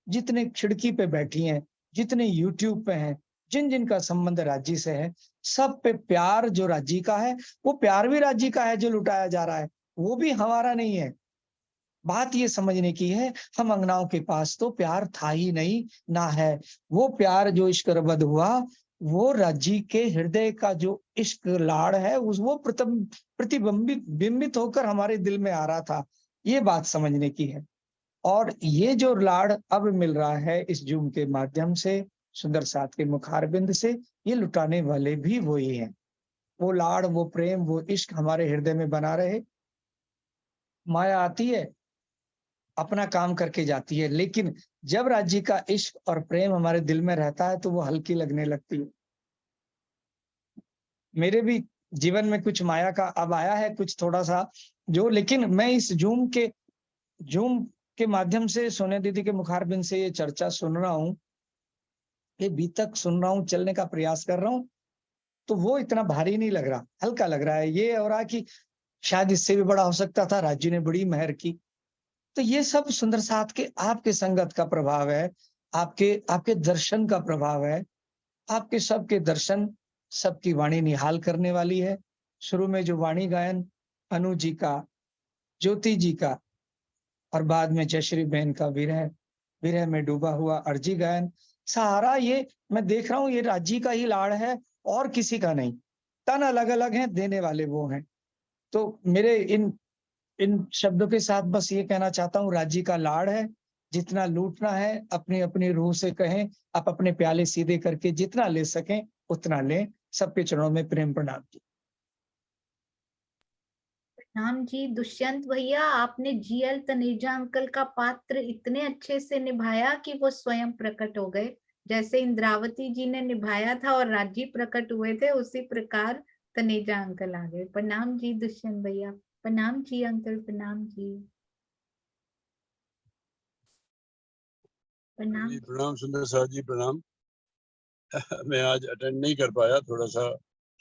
J: जितने खिड़की पे बैठी हैं, जितने यूट्यूब पे हैं, जिन जिन का संबंध राज्य से है, सब पे प्यार जो राज्य का है, वो प्यार भी राज्य का है जो लुटाया जा रहा है, वो भी हमारा नहीं है। बात ये समझने की है, हम अंगनाओं के पास तो प्यार था ही नहीं, ना है। वो प्यार जो इश्करबद हुआ, वो राज्य के हृदय का जो इश्क लाड़ है, उस वो प्रतिबिंबित होकर हमारे दिल में आ रहा था। ये बात समझने की है। और ये जो लाड़ अब मिल रहा है इस जूम के माध्यम से, सुंदर साथ के मुखारबिंद से, ये लुटाने वाले भी वही हैं। वो लाड़, वो प्रेम, वो इश्क हमारे हृदय में बना रहे। माया आती है, अपना काम करके जाती है, लेकिन जब राज्य का इश्क और प्रेम हमारे दिल में रहता है तो वो हल्की लगने लगती है। मेरे भी जीवन में कुछ माया का अब आया है कुछ थोड़ा सा जो, लेकिन मैं इस जूम के माध्यम से सोने दीदी के मुखारबिंद से ये चर्चा सुन रहा हूँ, ये बीतक सुन रहा हूँ, चलने का प्रयास कर रहा हूँ, तो वो इतना भारी नहीं लग रहा, हल्का लग रहा है। ये हो रहा कि शायद इससे भी बड़ा हो सकता था, राज्य ने बड़ी मेहर की। तो ये सब सुंदर साथ के आपके संगत का प्रभाव है, आपके दर्शन का प्रभाव है। आपके सबके दर्शन, सबकी वाणी निहाल करने वाली है। शुरू में जो वाणी गायन अनु जी का, ज्योति जी का, और बाद में जयश्री बहन का विरह में डूबा हुआ अर्जी गायन, सारा ये मैं देख रहा हूँ ये राज्य का ही लाड़ है और किसी का नहीं। तन अलग अलग हैं, देने वाले वो हैं। तो मेरे इन शब्दों के साथ बस ये कहना चाहता हूँ, राज्य का लाड़ है, जितना लूटना है अपनी अपनी रूह से कहें, आप अपने प्याले सीधे करके जितना ले सकें उतना लें। सबके चरणों में प्रेम प्रणाम जी।
B: प्रणाम जी। दुष्यंत भैया, आपने जीएल तनेजा अंकल का पात्र इतने अच्छे से निभाया कि वो स्वयं प्रकट हो गए। जैसे इंद्रावती जी ने निभाया था और राजी प्रकट हुए थे, उसी प्रकार तनेजा अंकल आ गए। प्रणाम जी दुष्यंत भैया। प्रणाम जी अंकल। प्रणाम जी। प्रणाम।
K: जी प्रणाम सुंदर साथ जी, प्रणाम। मैं आज अटेंड नहीं कर पाया, थोड़ा सा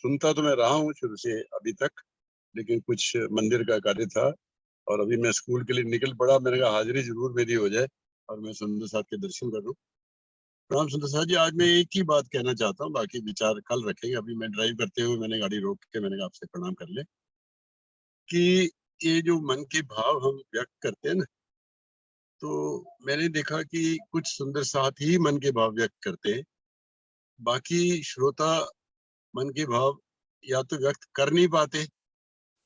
K: सुनता तो मैं रहा हूँ शुरू से अभी तक, लेकिन कुछ मंदिर का कार्य था और अभी मैं स्कूल के लिए निकल पड़ा। मैंने कहा हाजिरी जरूर मेरी हो जाए और मैं सुंदर साथ के दर्शन करूँ। प्रणाम सुंदर साथ जी। आज मैं एक ही बात कहना चाहता हूँ, बाकी विचार कल रखेंगे। अभी मैं ड्राइव करते हुए मैंने गाड़ी रोक के मैंने कहा आपसे प्रणाम कर ले कि ये जो मन के भाव हम व्यक्त करते हैं ना, तो मैंने देखा कि कुछ सुंदर साथ ही मन के भाव व्यक्त करते हैं, बाकी श्रोता मन के भाव या तो व्यक्त कर नहीं पाते,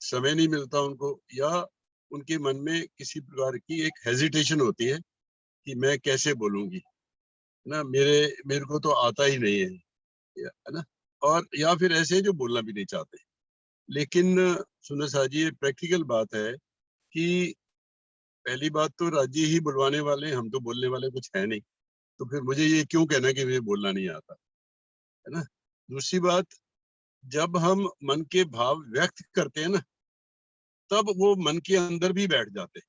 K: समय नहीं मिलता उनको, या उनके मन में किसी प्रकार की एक हेजिटेशन होती है कि मैं कैसे बोलूंगी ना, मेरे को तो आता ही नहीं है ना, और या फिर ऐसे जो बोलना भी नहीं चाहते। लेकिन सुंदर साथ जी, ये प्रैक्टिकल बात है कि पहली बात तो राज्य ही बुलवाने वाले, हम तो बोलने वाले कुछ है नहीं, तो फिर मुझे ये क्यों कहना कि मुझे बोलना नहीं आता, है ना। दूसरी बात, जब हम मन के भाव व्यक्त करते हैं ना, तब वो मन के अंदर भी बैठ जाते हैं।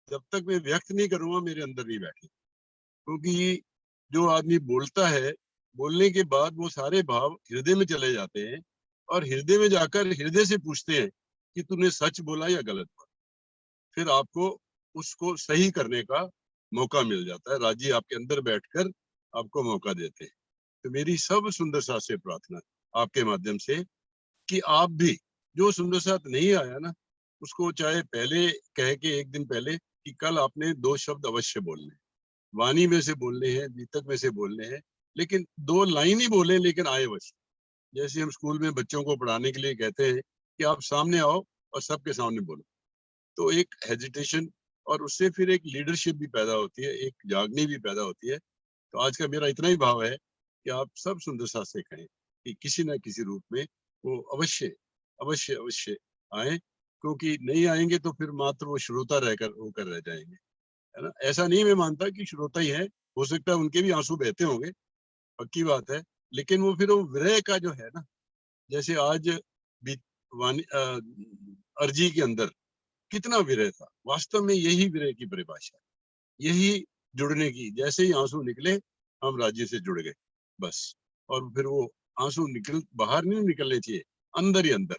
K: जब तक मैं व्यक्त नहीं करूंगा मेरे अंदर नहीं बैठे, क्योंकि जो आदमी बोलता है, बोलने के बाद वो सारे भाव हृदय में चले जाते हैं और हृदय में जाकर हृदय से पूछते हैं कि तूने सच बोला या गलत बोला। फिर आपको उसको सही करने का मौका मिल जाता है। राज्य आपके अंदर बैठकर आपको मौका देते हैं। तो मेरी सब सुंदर साथ से प्रार्थना आपके माध्यम से कि आप भी, जो सुंदर साथ नहीं आया ना, उसको चाहे पहले कह के एक दिन पहले कि कल आपने 2 शब्द अवश्य बोलने, वाणी में से बोलने हैं, बीतक में से बोलने हैं, लेकिन 2 लाइन ही बोले, लेकिन आए अवश्य। जैसे हम स्कूल में बच्चों को पढ़ाने के लिए कहते हैं कि आप सामने आओ और सबके सामने बोलो, तो एक हेजिटेशन और उससे फिर एक लीडरशिप भी पैदा होती है, एक जागनी भी पैदा होती है। तो आज का मेरा इतना ही भाव है कि आप सब सुंदर साथ से कहें कि किसी ना किसी रूप में वो अवश्य अवश्य अवश्य आए, क्योंकि नहीं आएंगे तो फिर मात्र वो श्रोता रहकर होकर रह जाएंगे, है ना। ऐसा नहीं मैं मानता कि श्रोता ही है, हो सकता है उनके भी आंसू बहते होंगे, पक्की बात है, लेकिन वो फिर वो विरह का जो है ना, जैसे आज वाणी अर्जी के अंदर कितना विरह था, वास्तव में यही विरह की परिभाषा, यही जुड़ने की। जैसे ही आंसू निकले हम राज्य से जुड़ गए बस, और फिर वो आंसू निकल बाहर नहीं निकलने चाहिए, अंदर ही अंदर,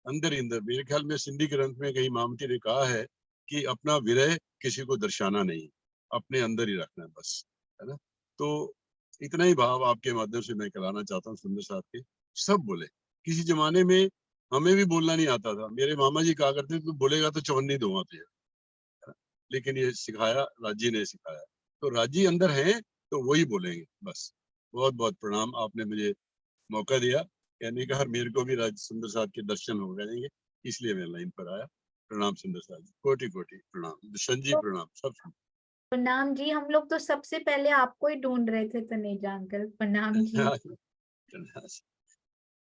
K: अंदर ही अंदर। मेरे ख्याल में सिंधी ग्रंथ में कहीं मामती ने कहा है कि अपना विरह किसी को दर्शाना नहीं, अपने अंदर ही रखना है बस, है ना। तो इतना ही भाव आपके माध्यम से मैं कराना चाहता हूँ सुंदर साथ के। सब बोले, किसी जमाने में हमें भी बोलना नहीं आता था, मेरे मामा जी कहा करते तू बोलेगा तो चवन्नी दूंगा तुझे, लेकिन ये सिखाया राज्य ने सिखाया, तो राज्य अंदर है तो वही बोलेंगे बस। बहुत बहुत प्रणाम, आपने मुझे मौका दिया कहने का, मेरे को भी राज सुंदर साथ के दर्शन हो जाएंगे, इसलिए मैं लाइन पर आया। प्रणाम सुंदर साथ जी, कोटि कोटि प्रणाम, दुष्यंत जी प्रणाम, सब
B: प्रणाम जी। हम लोग तो सबसे पहले आपको ही ढूंढ रहे थे तनेजा अंकल। प्रणाम जी।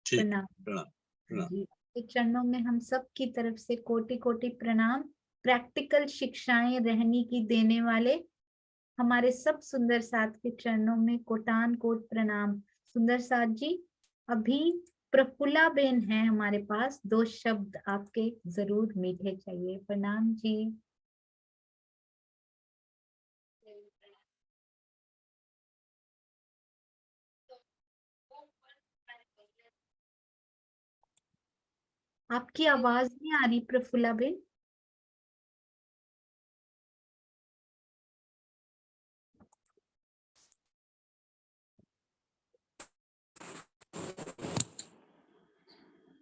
K: ठीक,
B: प्रणाम
K: प्रणाम प्रणाम।
B: जी। आपके चरणों में हम सब की तरफ से कोटि कोटि प्रणाम। प्रैक्टिकल शिक्षाएं रहने की देने वाले हमारे सब सुंदर साथ के चरणों में कोटान कोट प्रणाम। सुंदर साथ जी, अभी प्रफुल्ला बेन है हमारे पास, 2 शब्द आपके जरूर मीठे चाहिए। प्रणाम जी। आपकी आवाज नहीं आ रही प्रफुल्ला बेन।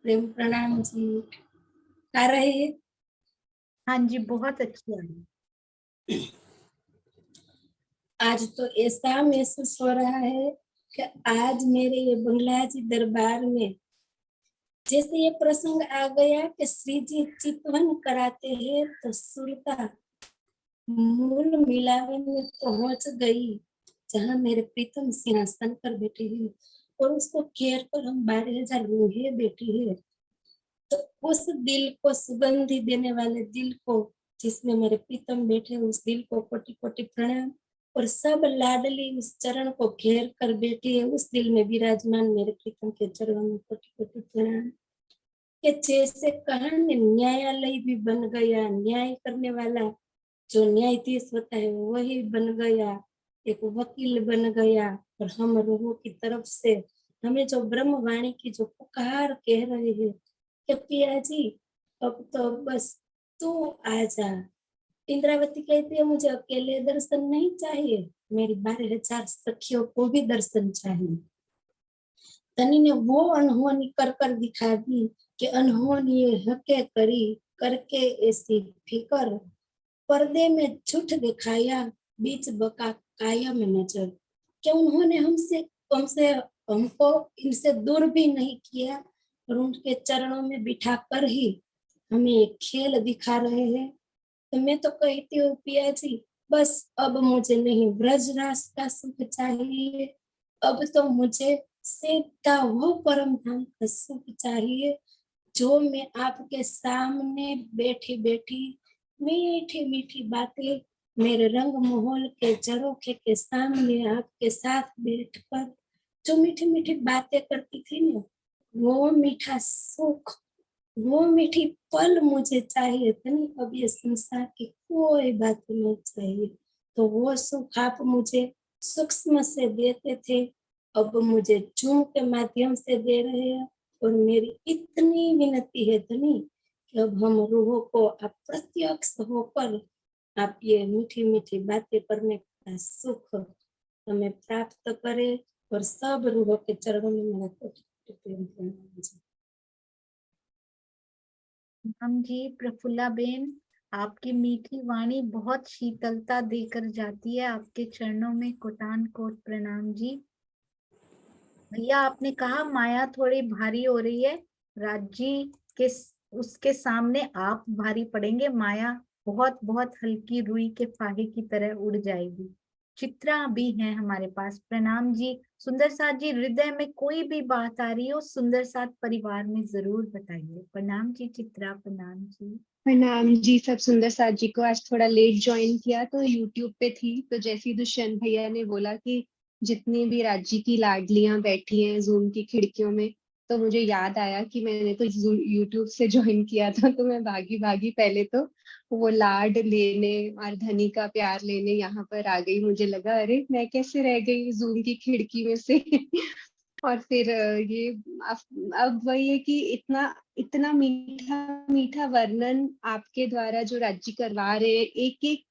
L: प्रेम प्रणाम जी। आ रहे हैं?
B: हाँ जी, बहुत अच्छी आ रही।
L: आज तो ऐसा महसूस हो रहा है कि आज मेरे ये बंगला जी दरबार में जैसे ये प्रसंग आ गया कि श्री जी चितवन कराते हैं तो सुरता मूल मिलावे में पहुंच गई, जहां मेरे प्रीतम सिंहासन पर बैठे हैं और उसको घेर कर हम 12,000 रूहें बैठी है। तो उस दिल को सुगंधि देने वाले दिल को, जिसमें मेरे प्रीतम बैठे, उस दिल को कोटि कोटि प्रणाम। और सब लाडली उस चरण को घेर कर बैठी है, उस दिल में विराजमान मेरे प्रीतम के चरणों में कोटि कोटि प्रणाम। कि जैसे कहानी न्यायालय भी बन गया, न्याय करने वाला जो न्यायाधीश होता है वही बन गया, एक वकील बन गया। और हम रूहों की तरफ से हमें जो ब्रह्मवाणी की जो पुकार कह रहे हैं कि पिया जी अब तो बस तू आ जा। इंद्रावती कहती है मुझे अकेले दर्शन नहीं चाहिए, मेरी 12,000 सखियों को भी दर्शन चाहिए। तनी ने वो अनहोनी कर कर दिखा दी कि अनहोनी हके करी करके ऐसी फिकर, पर्दे में झूठ दिखाया बीच बका कायम नजर। कि उन्होंने हमको इनसे दूर भी नहीं किया और उनके चरणों में बिठा कर ही हमें एक खेल दिखा रहे हैं। तो मैं तो कहती हूँ पिया जी बस अब मुझे नहीं ब्रजरास का सुख चाहिए, अब तो मुझे सीधा वो परम धाम का सुख चाहिए जो मैं आपके सामने बैठी बैठी मीठी मीठी बातें मेरे रंग महल के झरोखे के सामने आपके साथ बैठकर जो मीठी मीठी बातें करती थी ना, वो मीठा सुख, वो मीठी पल मुझे चाहिए था। नहीं अब ये संसार की कोई बात नहीं चाहिए। तो वो सुख आप मुझे सूक्ष्म से देते थे, अब मुझे झूम के माध्यम से दे रहे हैं। और मेरी इतनी विनती है धनी कि अब हम रूहों को अप्रत्यक्ष होकर आप ये मीठी मीठी बातें करने का सुख हमें प्राप्त करें। और सब रूहों के चरणों में मेरा कोटि प्रेम प्रणाम जी।
B: हम जी प्रफुल्ला बेन, आपकी मीठी वाणी बहुत शीतलता देकर जाती है। आपके चरणों में कोटान कोट प्रणाम जी। भैया आपने कहा माया थोड़ी भारी हो रही है, राज्य के उसके सामने आप भारी पड़ेंगे। माया बहुत बहुत हल्की रुई के फाहे की तरह उड़ जाएगी। चित्रा भी है हमारे पास। प्रणाम जी। सुंदर साथ जी, हृदय में कोई भी बात आ रही हो सुंदर साथ परिवार में जरूर बताइए। प्रणाम जी चित्रा। प्रणाम जी।
M: प्रणाम जी। सब सुंदर साथ जी को आज थोड़ा लेट ज्वाइन किया तो यूट्यूब पे थी, तो जैसे ही दुष्यंत भैया ने बोला कि जितनी भी राज्य की लाडलियां बैठी हैं जूम की खिड़कियों में, तो मुझे याद आया कि मैंने तो यूट्यूब से ज्वाइन किया था। तो मैं भागी भागी पहले तो वो लाड लेने और धनी का प्यार लेने यहाँ पर आ गई। मुझे लगा अरे मैं कैसे रह गई जूम की खिड़की में से और फिर ये अब वही है कि इतना इतना मीठा मीठा वर्णन आपके द्वारा जो राज्य करवा रहे हैं, एक एक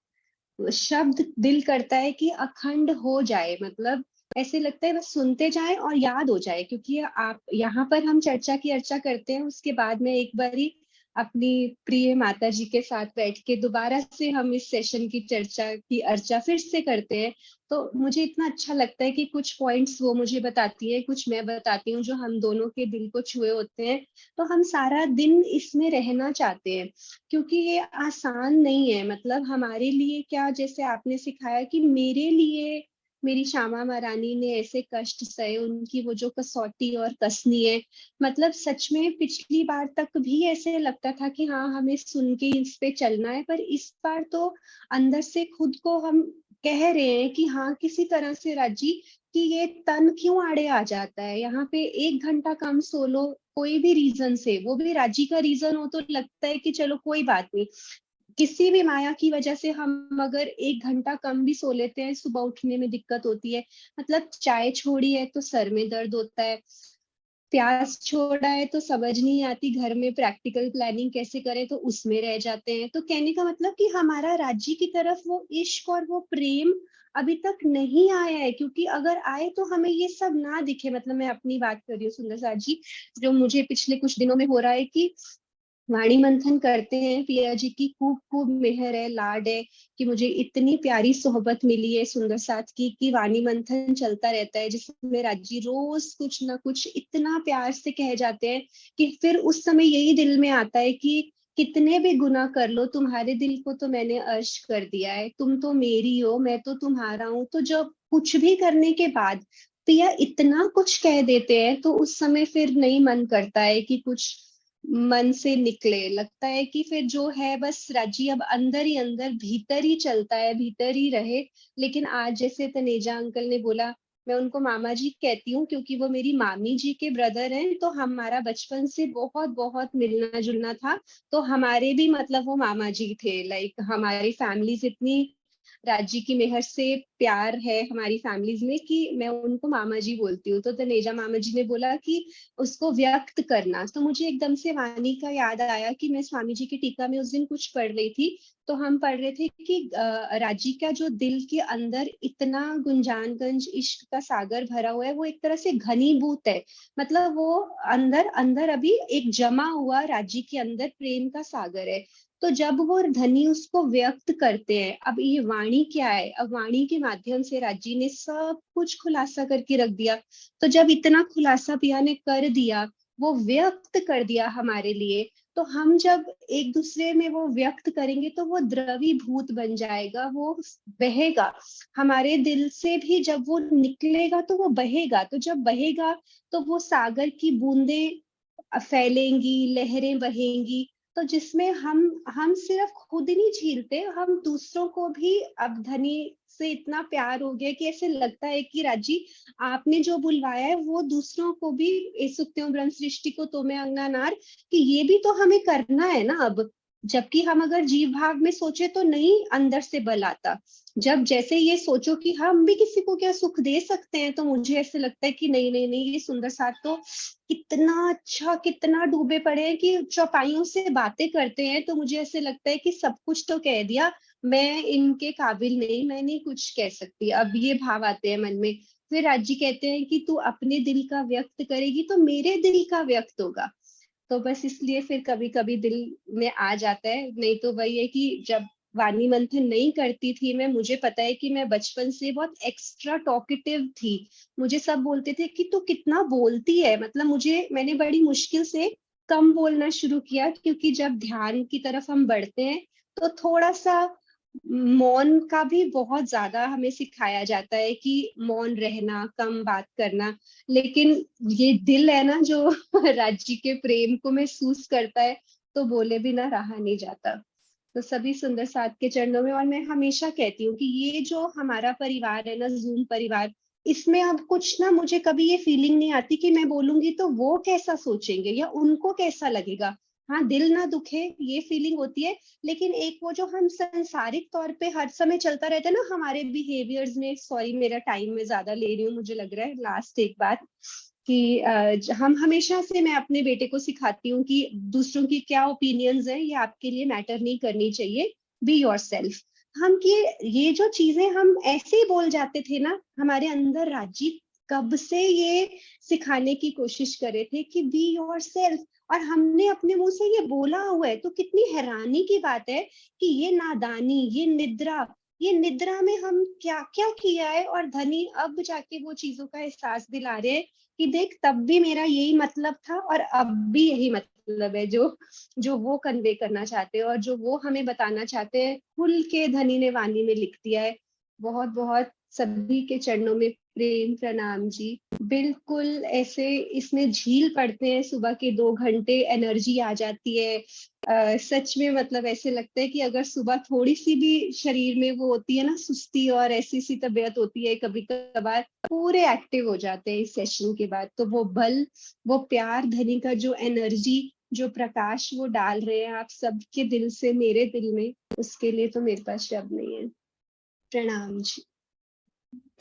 M: शब्द दिल करता है कि अखंड हो जाए। मतलब ऐसे लगता है बस सुनते जाएं और याद हो जाए, क्योंकि आप यहाँ पर हम चर्चा की अर्चा करते हैं, उसके बाद में एक बारी अपनी प्रिय माता जी के साथ बैठ के दोबारा से हम इस सेशन की चर्चा की अर्चा फिर से करते हैं। तो मुझे इतना अच्छा लगता है कि कुछ पॉइंट्स वो मुझे बताती है, कुछ मैं बताती हूँ, जो हम दोनों के दिल को छुए होते हैं। तो हम सारा दिन इसमें रहना चाहते हैं, क्योंकि ये आसान नहीं है। मतलब हमारे लिए क्या, जैसे आपने सिखाया कि मेरे लिए मेरी श्यामा महारानी ने ऐसे कष्ट सहे, उनकी वो जो कसौटी और कसनी है, मतलब सच में पिछली बार तक भी ऐसे लगता था कि हाँ हमें सुन के इस पे चलना है, पर इस बार तो अंदर से खुद को हम कह रहे हैं कि हाँ किसी तरह से राजी, कि ये तन क्यों आड़े आ जाता है। यहाँ पे 1 घंटा कम सो लो कोई भी रीजन से, वो भी राजी का रीजन हो तो लगता है कि चलो कोई बात नहीं, किसी भी माया की वजह से हम अगर 1 घंटा कम भी सो लेते हैं, सुबह उठने में दिक्कत होती है। मतलब चाय छोड़ी है तो सर में दर्द होता है, प्याज छोड़ा है तो समझ नहीं आती घर में प्रैक्टिकल प्लानिंग कैसे करें, तो उसमें रह जाते हैं। तो कहने का मतलब कि हमारा राज्य की तरफ वो इश्क और वो प्रेम अभी तक नहीं आया है, क्योंकि अगर आए तो हमें ये सब ना दिखे। मतलब मैं अपनी बात कर रही हूँ सुंदर साथ जी, जो मुझे पिछले कुछ दिनों में हो रहा है कि वाणी मंथन करते हैं, पिया जी की खूब खूब मेहर है, लाड है कि मुझे इतनी प्यारी सोहबत मिली है सुंदर साथ की, कि वाणी मंथन चलता रहता है, जिसमें राजी रोज कुछ ना कुछ इतना प्यार से कह जाते हैं कि फिर उस समय यही दिल में आता है कि कितने भी गुनाह कर लो, तुम्हारे दिल को तो मैंने अर्श कर दिया है, तुम तो मेरी हो, मैं तो तुम्हारा हूँ। तो जब कुछ भी करने के बाद पिया इतना कुछ कह देते हैं, तो उस समय फिर नहीं मन करता है कि कुछ मन से निकले। लगता है कि फिर जो है बस राजी अब अंदर ही अंदर भीतर ही चलता है, भीतर ही रहे। लेकिन आज जैसे तनेजा अंकल ने बोला, मैं उनको मामा जी कहती हूँ क्योंकि वो मेरी मामी जी के ब्रदर हैं, तो हमारा बचपन से बहुत बहुत मिलना जुलना था। तो हमारे भी मतलब वो मामा जी थे, लाइक हमारी फैमिलीज इतनी राजी की मेहर से प्यार है हमारी फैमिलीज में कि मैं उनको मामा जी बोलती हूँ। तो तनेजा मामा जी ने बोला कि उसको व्यक्त करना, तो मुझे एकदम से वाणी का याद आया कि मैं स्वामी जी की टीका में उस दिन कुछ पढ़ रही थी। तो हम पढ़ रहे थे कि राजी का जो दिल के अंदर इतना गुंजानगंज इश्क का सागर भरा हुआ है, वो एक तरह से घनीभूत है। मतलब वो अंदर अंदर अभी एक जमा हुआ राजी के अंदर प्रेम का सागर है। तो जब वो धनी उसको व्यक्त करते हैं, अब ये वाणी क्या है, अब वाणी के माध्यम से राजी ने सब कुछ खुलासा करके रख दिया। तो जब इतना खुलासा पिया ने कर दिया, वो व्यक्त कर दिया हमारे लिए, तो हम जब एक दूसरे में वो व्यक्त करेंगे तो वो द्रवीभूत बन जाएगा, वो बहेगा हमारे दिल से भी। जब वो निकलेगा तो वो बहेगा, तो जब बहेगा तो वो सागर की बूंदें फैलेंगी, लहरें बहेंगी। तो जिसमें हम सिर्फ खुद नहीं झीलते, हम दूसरों को भी, अब धनी से इतना प्यार हो गया कि ऐसे लगता है कि राजी आपने जो बुलवाया है वो दूसरों को भी, ए सुक्त्यों ब्रह्म सृष्टि को तो मैं अंगना नार, कि ये भी तो हमें करना है ना अब। जबकि हम अगर जीव भाव में सोचे तो नहीं अंदर से बल आता। जब जैसे ये सोचो कि हम भी किसी को क्या सुख दे सकते हैं, तो मुझे ऐसे लगता है कि नहीं नहीं नहीं, ये सुंदर साथ तो कितना अच्छा, कितना डूबे पड़े हैं कि चौपाइयों से बातें करते हैं। तो मुझे ऐसे लगता है कि सब कुछ तो कह दिया, मैं इनके काबिल नहीं, मैं नहीं कुछ कह सकती। अब ये भाव आते हैं मन में। फिर राजी कहते हैं कि तू अपने दिल का व्यक्त करेगी तो मेरे दिल का व्यक्त होगा। तो बस इसलिए फिर कभी कभी दिल में आ जाता है। नहीं तो वही है कि जब वाणी मंथन नहीं करती थी मैं, मुझे पता है कि मैं बचपन से बहुत एक्स्ट्रा टॉकेटिव थी। मुझे सब बोलते थे कि तू कितना बोलती है। मतलब मैंने बड़ी मुश्किल से कम बोलना शुरू किया, क्योंकि जब ध्यान की तरफ हम बढ़ते हैं तो थोड़ा सा मौन का भी बहुत ज्यादा हमें सिखाया जाता है कि मौन रहना, कम बात करना। लेकिन ये दिल है ना जो राज्य के प्रेम को महसूस करता है, तो बोले बिना रहा नहीं जाता। तो सभी सुंदर साथ के चरणों में। और मैं हमेशा कहती हूँ कि ये जो हमारा परिवार है ना, जूम परिवार, इसमें अब कुछ ना, मुझे कभी ये फीलिंग नहीं आती कि मैं बोलूंगी तो वो कैसा सोचेंगे या उनको कैसा लगेगा। हाँ, दिल ना दुखे ये फीलिंग होती है, लेकिन एक वो जो हम संसारिक तौर पे हर समय चलता रहता है ना हमारे बिहेवियर्स में। सॉरी मेरा टाइम में ज्यादा ले रही हूँ, मुझे लग रहा है। लास्ट एक बात कि हम हमेशा से, मैं अपने बेटे को सिखाती हूँ कि दूसरों की क्या ओपिनियंस है ये आपके लिए मैटर नहीं करनी चाहिए, बी योरसेल्फ। हम ये जो चीजें हम ऐसे ही बोल जाते थे ना, हमारे अंदर राजी कब से ये सिखाने की कोशिश करे थे कि बी योरसेल्फ, और हमने अपने मुंह से ये बोला हुआ है। तो कितनी हैरानी की बात है कि ये नादानी, ये निद्रा में हम क्या क्या किया है, और धनी अब जाके वो चीजों का एहसास दिला रहे हैं कि देख तब भी मेरा यही मतलब था और अब भी यही मतलब है, जो वो कन्वे करना चाहते हैं और जो वो हमें बताना चाहते हैं, खुल के धनी ने वाणी में लिख दिया है। बहुत बहुत सभी के चरणों में प्रेम प्रणाम जी। बिल्कुल ऐसे इसमें झील पड़ते हैं, सुबह के 2 घंटे एनर्जी आ जाती है। सच में मतलब ऐसे लगता है कि अगर सुबह थोड़ी सी भी शरीर में वो होती है ना सुस्ती और ऐसी सी तबीयत होती है कभी कभार, पूरे एक्टिव हो जाते हैं इस सेशन के बाद। तो वो बल, वो प्यार, धनी का जो एनर्जी, जो प्रकाश वो डाल रहे हैं आप सबके दिल से मेरे दिल में, उसके लिए तो मेरे पास शब्द नहीं है। प्रणाम जी।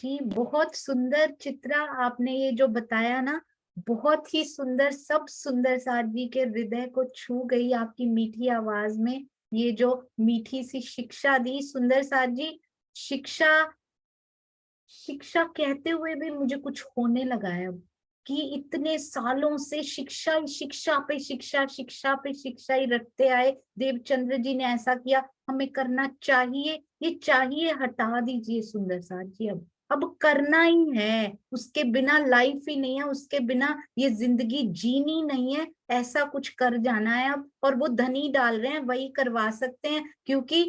B: जी बहुत सुंदर चित्रा, आपने ये जो बताया ना बहुत ही सुंदर, सब सुंदर साथ जी के हृदय को छू गई आपकी मीठी आवाज में। ये जो मीठी सी शिक्षा दी सुंदर साथ जी, शिक्षा शिक्षा कहते हुए भी मुझे कुछ होने लगा है अब, कि इतने सालों से शिक्षा शिक्षा पे शिक्षा, शिक्षा पे शिक्षा ही रखते आए। देवचंद्र जी ने ऐसा किया, हमें करना चाहिए, ये चाहिए हटा दीजिए सुंदर साथ जी। अब करना ही है, उसके बिना लाइफ ही नहीं है, उसके बिना ये जिंदगी जीनी नहीं है, ऐसा कुछ कर जाना है अब। और वो धनी डाल रहे हैं, वही करवा सकते हैं, क्योंकि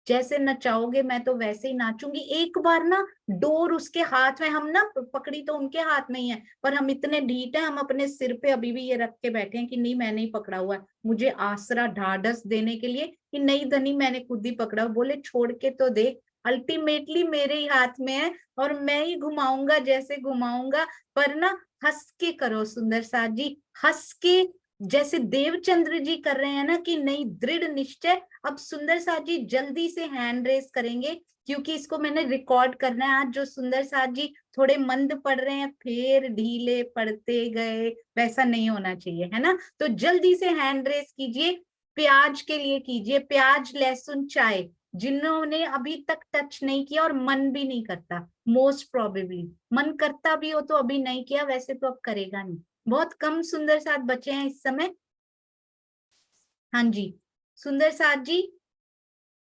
B: जैसे नचाओगे मैं तो वैसे ही नाचूंगी। एक बार ना डोर उसके हाथ में, हम ना पकड़ी तो उनके हाथ में ही है, पर हम इतने ढीठ हैं, हम अपने सिर पे अभी भी ये रख के बैठे हैं कि नहीं मैंने ही पकड़ा हुआ है, मुझे आसरा ढाढ़स देने के लिए कि नहीं धनी मैंने खुद ही पकड़ा। बोले छोड़ के तो देख, अल्टीमेटली मेरे ही हाथ में है और मैं ही घुमाऊंगा जैसे घुमाऊंगा, पर ना हंस के करो सुंदर साथ जी, हंस के, जैसे देवचंद्र जी कर रहे हैं ना कि नहीं दृढ़ निश्चय। अब सुंदर साथ जी जल्दी से हैंड रेस करेंगे, क्योंकि इसको मैंने रिकॉर्ड करना है आज। जो सुंदर साथ जी थोड़े मंद पड़ रहे हैं, फिर ढीले पड़ते गए, वैसा नहीं होना चाहिए, है ना। तो जल्दी से हैंड रेस कीजिए, प्याज के लिए कीजिए, प्याज लहसुन चाय, जिन्होंने अभी तक टच नहीं किया और मन भी नहीं करता, मोस्ट प्रोबेबली मन करता भी हो तो अभी नहीं किया, वैसे तो अब करेगा नहीं। बहुत कम सुंदर साथ बचे हैं इस समय। हाँ जी सुंदर साथ जी,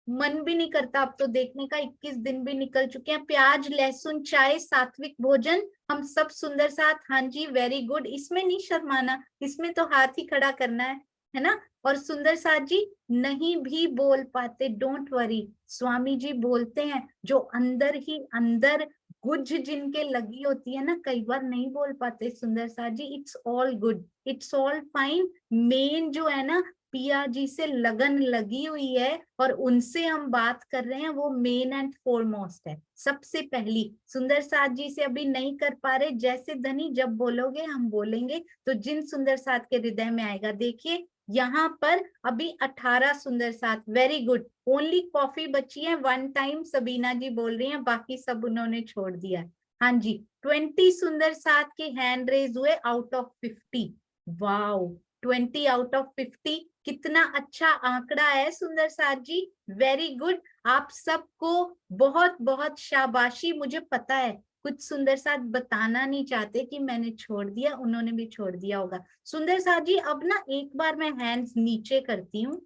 B: मन भी नहीं करता अब तो देखने का, 21 दिन भी निकल चुके हैं। प्याज लहसुन चाय सात्विक भोजन, हम सब सुंदर साथ, हाँ जी वेरी गुड। इसमें नहीं शर्माना, इसमें तो हाथ ही खड़ा करना है ना। और सुंदर साथ जी नहीं भी बोल पाते, डोंट वरी, स्वामी जी बोलते हैं जो अंदर ही अंदर गुज जिनके लगी होती है ना, कई बार नहीं बोल पाते सुंदर साथ जी, it's all good, it's all fine. Main जो है ना पिया जी से लगन लगी हुई है और उनसे हम बात कर रहे हैं, वो मेन एंड फोरमोस्ट है, सबसे पहली। सुंदर साथ जी से अभी नहीं कर पा रहे, जैसे धनी जब बोलोगे हम बोलेंगे, तो जिन सुंदर साथ के हृदय में आएगा। देखिए यहाँ पर अभी 18 सुंदर साथ, वेरी गुड। ओनली कॉफी बची है, 1 टाइम सबीना जी बोल रही हैं, बाकी सब उन्होंने छोड़ दिया। हाँ जी 20 सुंदर साथ के हैंड रेज हुए out of 50। Wow 20 out of 50 कितना अच्छा आंकड़ा है सुंदर साथ जी, वेरी गुड। आप सबको बहुत बहुत शाबाशी। मुझे पता है कुछ सुंदर साथ बताना नहीं चाहते कि मैंने छोड़ दिया, उन्होंने भी छोड़ दिया होगा। सुंदर साथ जी अब ना एक बार मैं हैंड्स नीचे करती हूँ,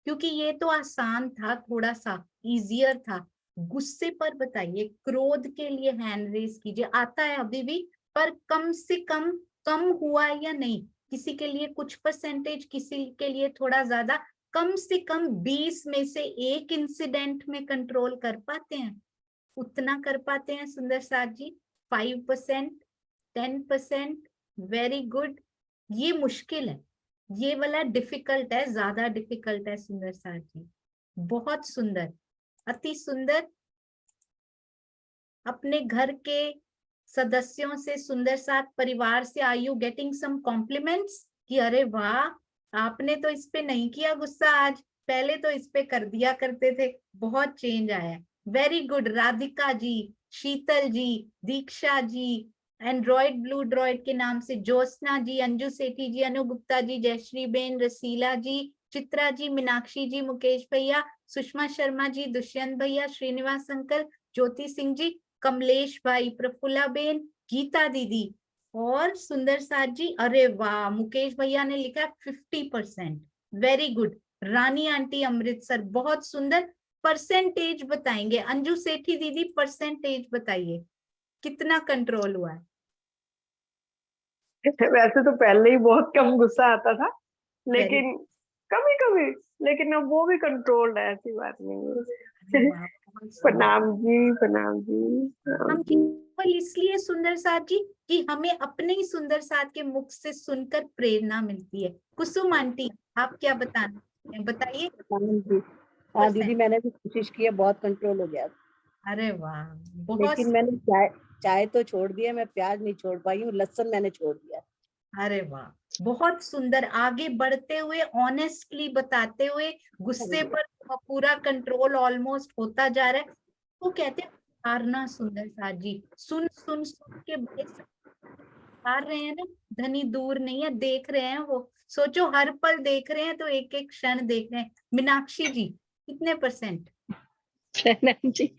B: क्योंकि ये तो आसान था, थोड़ा सा इजियर था। गुस्से पर बताइए, क्रोध के लिए हैंड रेस कीजिए, आता है अभी भी, पर कम से कम हुआ या नहीं, किसी के लिए कुछ परसेंटेज, किसी के लिए थोड़ा ज्यादा, कम से कम 20 में से एक इंसिडेंट में कंट्रोल कर पाते हैं, उतना कर पाते हैं सुंदर साथ जी? 5%, 10%, वेरी गुड। ये मुश्किल है, ये वाला डिफिकल्ट है, ज्यादा डिफिकल्ट है सुंदर साथ जी। बहुत सुंदर, अति सुंदर। अपने घर के सदस्यों से, सुंदर साथ परिवार से, are you getting some compliments कि अरे वाह आपने तो इस पे नहीं किया गुस्सा आज, पहले तो इस पे कर दिया करते थे, बहुत चेंज आया है। वेरी गुड राधिका जी, शीतल जी, Diksha ji, Android blue droid के नाम से ज्योत्सना जी, अंजू सेठी जी, अनु गुप्ता जी, जयश्री बेन, रसीला जी, चित्रा जी, मीनाक्षी जी, मुकेश भैया, सुषमा शर्मा जी, दुष्यंत भैया, श्रीनिवास अंकल, ज्योति सिंह जी, कमलेश भाई, प्रफुल्ला बेन, गीता दीदी और सुंदर साथ जी, अरे वाह, मुकेश भैया ने लिखा 50%, वेरी गुड। रानी आंटी अमृतसर, बहुत सुंदर। परसेंटेज बताएंगे अंजू सेठी दीदी, परसेंटेज बताइए कितना कंट्रोल हुआ है?
N: वैसे तो पहले ही बहुत कम गुस्सा आता था,
B: Very
N: लेकिन कभी कभी, लेकिन अब वो भी कंट्रोल्ड है, ऐसी बात नहीं है।
B: अरे वाह, बहुत सुंदर।
N: प्रणाम जी, प्रणाम जी, प्रणाम
B: हम
N: जी।
B: केवल इसलिए सुंदर साथ जी कि हमें अपने ही सुंदर साथ के मुख से सुनकर प्रेरणा मिलती है। कुसुम आंटी, आप क्या बताना है? बताइए।
O: हाँ दीदी, मैंने भी कोशिश की है, बहुत कंट्रोल हो गया,
B: अरे वाह, बहुत
O: लेकिन मैंने चाय तो छोड़ दिया, मैं प्याज नहीं छोड़ पाई हूँ, लहसुन मैंने छोड़ दिया।
B: अरे वाह, बहुत सुंदर। आगे बढ़ते हुए, ऑनेस्टली बताते हुए, गुस्से पर पूरा कंट्रोल ऑलमोस्ट होता जा रहा है। वो कहते हैं हारना सुंदर साथ जी, सुन सुन सुन के बड़े हार रहे हैं ना। धनी दूर नहीं है, देख रहे हैं वो। सोचो, हर पल देख रहे हैं तो एक एक क्षण देख रहे हैं। मीनाक्षी जी, कितने %?
P: प्रणाम जी।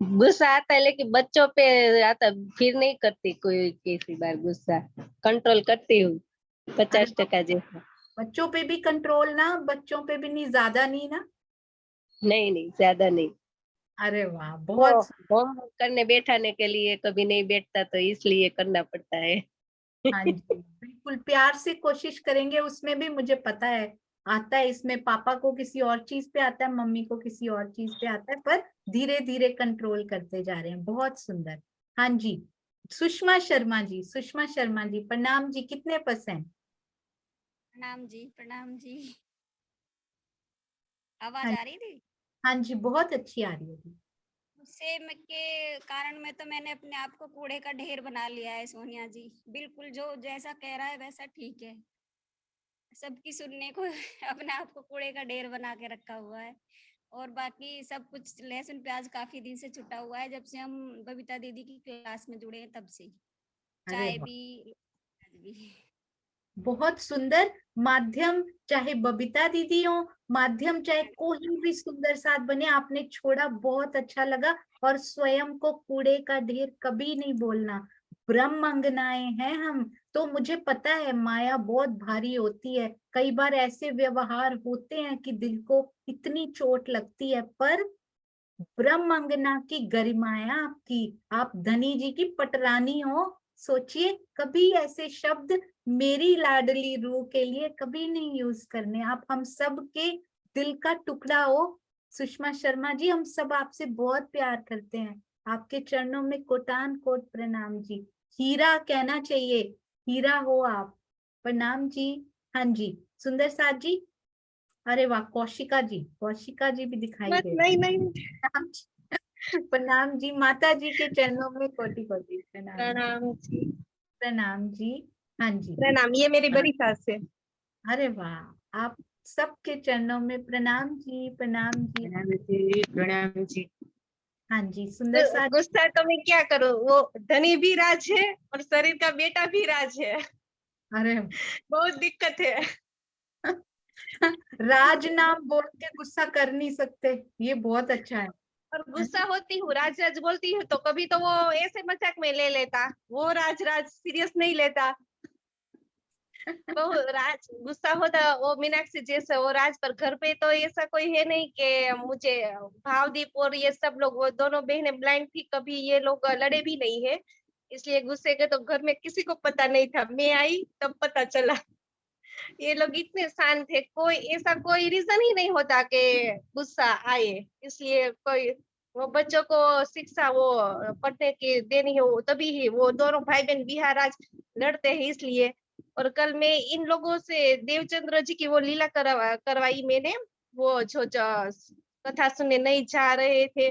P: गुस्सा आता है लेकिन बच्चों पे आता, फिर नहीं करती कोई किसी बार गुस्सा, कंट्रोल करती हूँ 50% जैसा।
B: बच्चों पे भी कंट्रोल ना, बच्चों पे भी नहीं, ज्यादा नहीं ना?
P: नहीं ज्यादा नहीं।
B: अरे वाह,
P: वो
B: बहुत।
P: होमवर्क करने बैठाने के लिए कभी नहीं बैठता, तो इसलिए करना पड़ता है।
B: हाँ जी, बिल्कुल प्यार से कोशिश करेंगे, उसमें भी मुझे पता है आता है। इसमें पापा को किसी और चीज पे आता है, मम्मी को किसी और चीज पे आता है, पर धीरे धीरे कंट्रोल करते जा रहे हैं। बहुत सुंदर। हाँ जी, सुषमा शर्मा जी, सुषमा शर्मा जी, प्रणाम जी, कितने %?
Q: प्रणाम जी, प्रणाम जी। आवाज
B: हाँ,
Q: आ रही थी?
B: हाँ जी, बहुत अच्छी आ रही है।
Q: गुस्से के कारण में तो मैंने अपने आप को कूड़े का ढेर बना लिया है सोनिया जी। बिल्कुल जो जैसा कह रहा है वैसा ठीक है। सबकी सुनने को अपने आप को कूड़े का ढेर बना के रखा हुआ है। और बाकी सब कुछ लहसुन प्याज काफी दिन से छुटा हुआ है, जब से हम बबीता दीदी की क्लास में जुड़े हैं तब से ही।
B: अरे
Q: चाय
B: वाह,
Q: भी, प्याज भी।
B: बहुत सुंदर। माध्यम चाहे बबीता दीदी हो, माध्यम चाहे कोई भी सुंदर साथ बने, आपने छोड़ा, बहुत अच्छा लगा। और स्वयं को कूड़े का ढेर कभी नहीं बोलना। ब्रह्म अंगनाएं हैं हम, तो मुझे पता है माया बहुत भारी होती है। कई बार ऐसे व्यवहार होते हैं कि दिल को इतनी चोट लगती है, पर ब्रह्मांगना की गरिमाया आपकी, आप धनी जी की पटरानी हो। सोचिए, कभी ऐसे शब्द मेरी लाडली रूह के लिए कभी नहीं यूज करने। आप हम सब के दिल का टुकड़ा हो। सुषमा शर्मा जी, हम सब आपसे बहुत प्यार करते हैं। आपके चरणों में कोटान कोट प्रणाम जी। हीरा कहना चाहिए, हीरा हो आप। प्रणाम जी। हाँ जी, सुंदर साथ जी। अरे वाह, कौशिका जी, कौशिका जी भी दिखाई
P: बस
B: दे
P: नहीं
B: प्रणाम जी। माता जी के चरणों में कोटि कोटि प्रणाम।
P: प्रणाम जी।
B: प्रणाम जी। हाँ जी,
P: प्रणाम, ये मेरी बड़ी सास है।
B: अरे वाह, आप सबके चरणों में प्रणाम जी, प्रणाम जी।
P: प्रणाम जी, प्रणाम जी।
B: हाँ जी, सुंदर साथ।
P: गुस्सा तो मैं क्या करूं, वो धनी भी राज है और शरीर का बेटा भी राज है।
B: अरे
P: बहुत दिक्कत है।
B: राज नाम बोल के गुस्सा कर नहीं सकते, ये बहुत अच्छा है।
P: और गुस्सा होती हूँ, राज राज बोलती हूँ, तो कभी तो वो ऐसे मजाक में ले लेता, वो राज राज सीरियस नहीं लेता। वो राज गुस्सा होता, वो मीनाक्षी जैसे वो राज, पर घर पे तो ऐसा कोई है नहीं कि मुझे भावदीप और ये सब लोग, वो दोनों बहनें ब्लाइंड थी, कभी ये लोग लड़े भी नहीं है, इसलिए गुस्से के तो घर में किसी को पता नहीं था, मैं आई तब पता चला। ये लोग इतने शांत थे, कोई ऐसा कोई रीजन ही नहीं होता कि गुस्सा आए, इसलिए कोई वो बच्चों को शिक्षा वो पढ़ने की देनी हो तभी ही वो दोनों भाई बहन बिहार राज लड़ते हैं, इसलिए। और कल मैं इन लोगों से देवचंद्र जी की वो लीला करवाई मैंने, वो जो कथा सुनने नहीं जा रहे थे,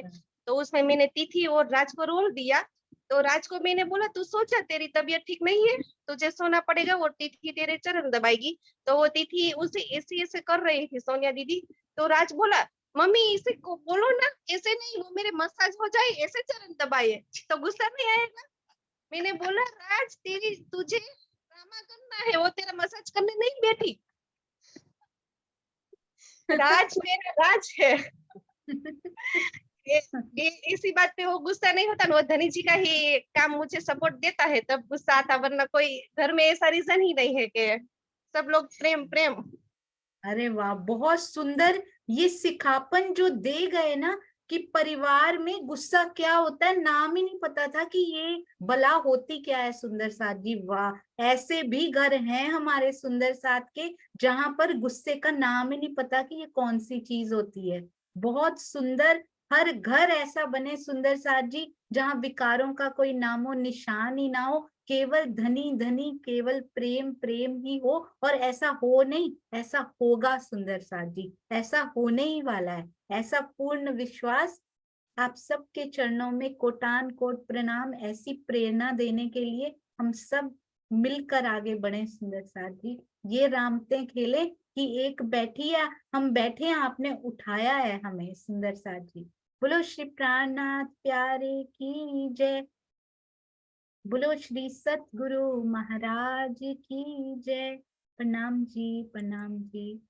P: तो उसमें मैंने तिथि और राज को रोल दिया। तो राज को मैंने बोला, तू सोचा तेरी तबीयत ठीक नहीं है, तुझे सोना पड़ेगा, वो तिथि तेरे चरण दबाएगी। तो वो तिथि उसे ऐसे ऐसे कर रही थी सोनिया दीदी, तो राज बोला, मम्मी इसे को बोलो ना, ऐसे नहीं, वो मेरे मसाज हो जाए, ऐसे चरण दबाए तो गुस्सा नहीं आएगा। मैंने बोला, राज तेरी तुझे ड्रामा करना है, वो तेरा मसाज करने नहीं बैठी। राज मेरा राज है। इसी बात पे वो गुस्सा नहीं होता ना, वो धनी जी का ही काम मुझे सपोर्ट देता है तब गुस्सा आता, वरना कोई घर में ऐसा रीजन ही नहीं है कि सब लोग प्रेम प्रेम।
B: अरे वाह, बहुत सुंदर। ये सिखापन जो दे गए ना कि परिवार में गुस्सा क्या होता है, नाम ही नहीं पता था कि ये बला होती क्या है। सुंदर साथ जी, वाह, ऐसे भी घर हैं हमारे सुंदर साथ के जहां पर गुस्से का नाम ही नहीं पता कि ये कौन सी चीज होती है। बहुत सुंदर। हर घर ऐसा बने सुंदर साथ जी जहां विकारों का कोई नामो निशान ही ना हो, केवल धनी धनी, केवल प्रेम प्रेम ही हो। और ऐसा हो नहीं, ऐसा होगा सुंदर साथ जी, ऐसा होने ही वाला है, ऐसा पूर्ण विश्वास। आप सबके चरणों में कोटान कोट प्रणाम, ऐसी प्रेरणा देने के लिए हम सब मिलकर आगे बढ़े सुंदर साथ जी। ये रामते खेले कि एक बैठी है, हम बैठे हैं, आपने उठाया है हमें सुंदर साथ जी। बोलो श्री प्राणनाथ प्यारे की जय, बोलो श्री सतगुरु महाराज की जय। प्रणाम जी, प्रणाम जी।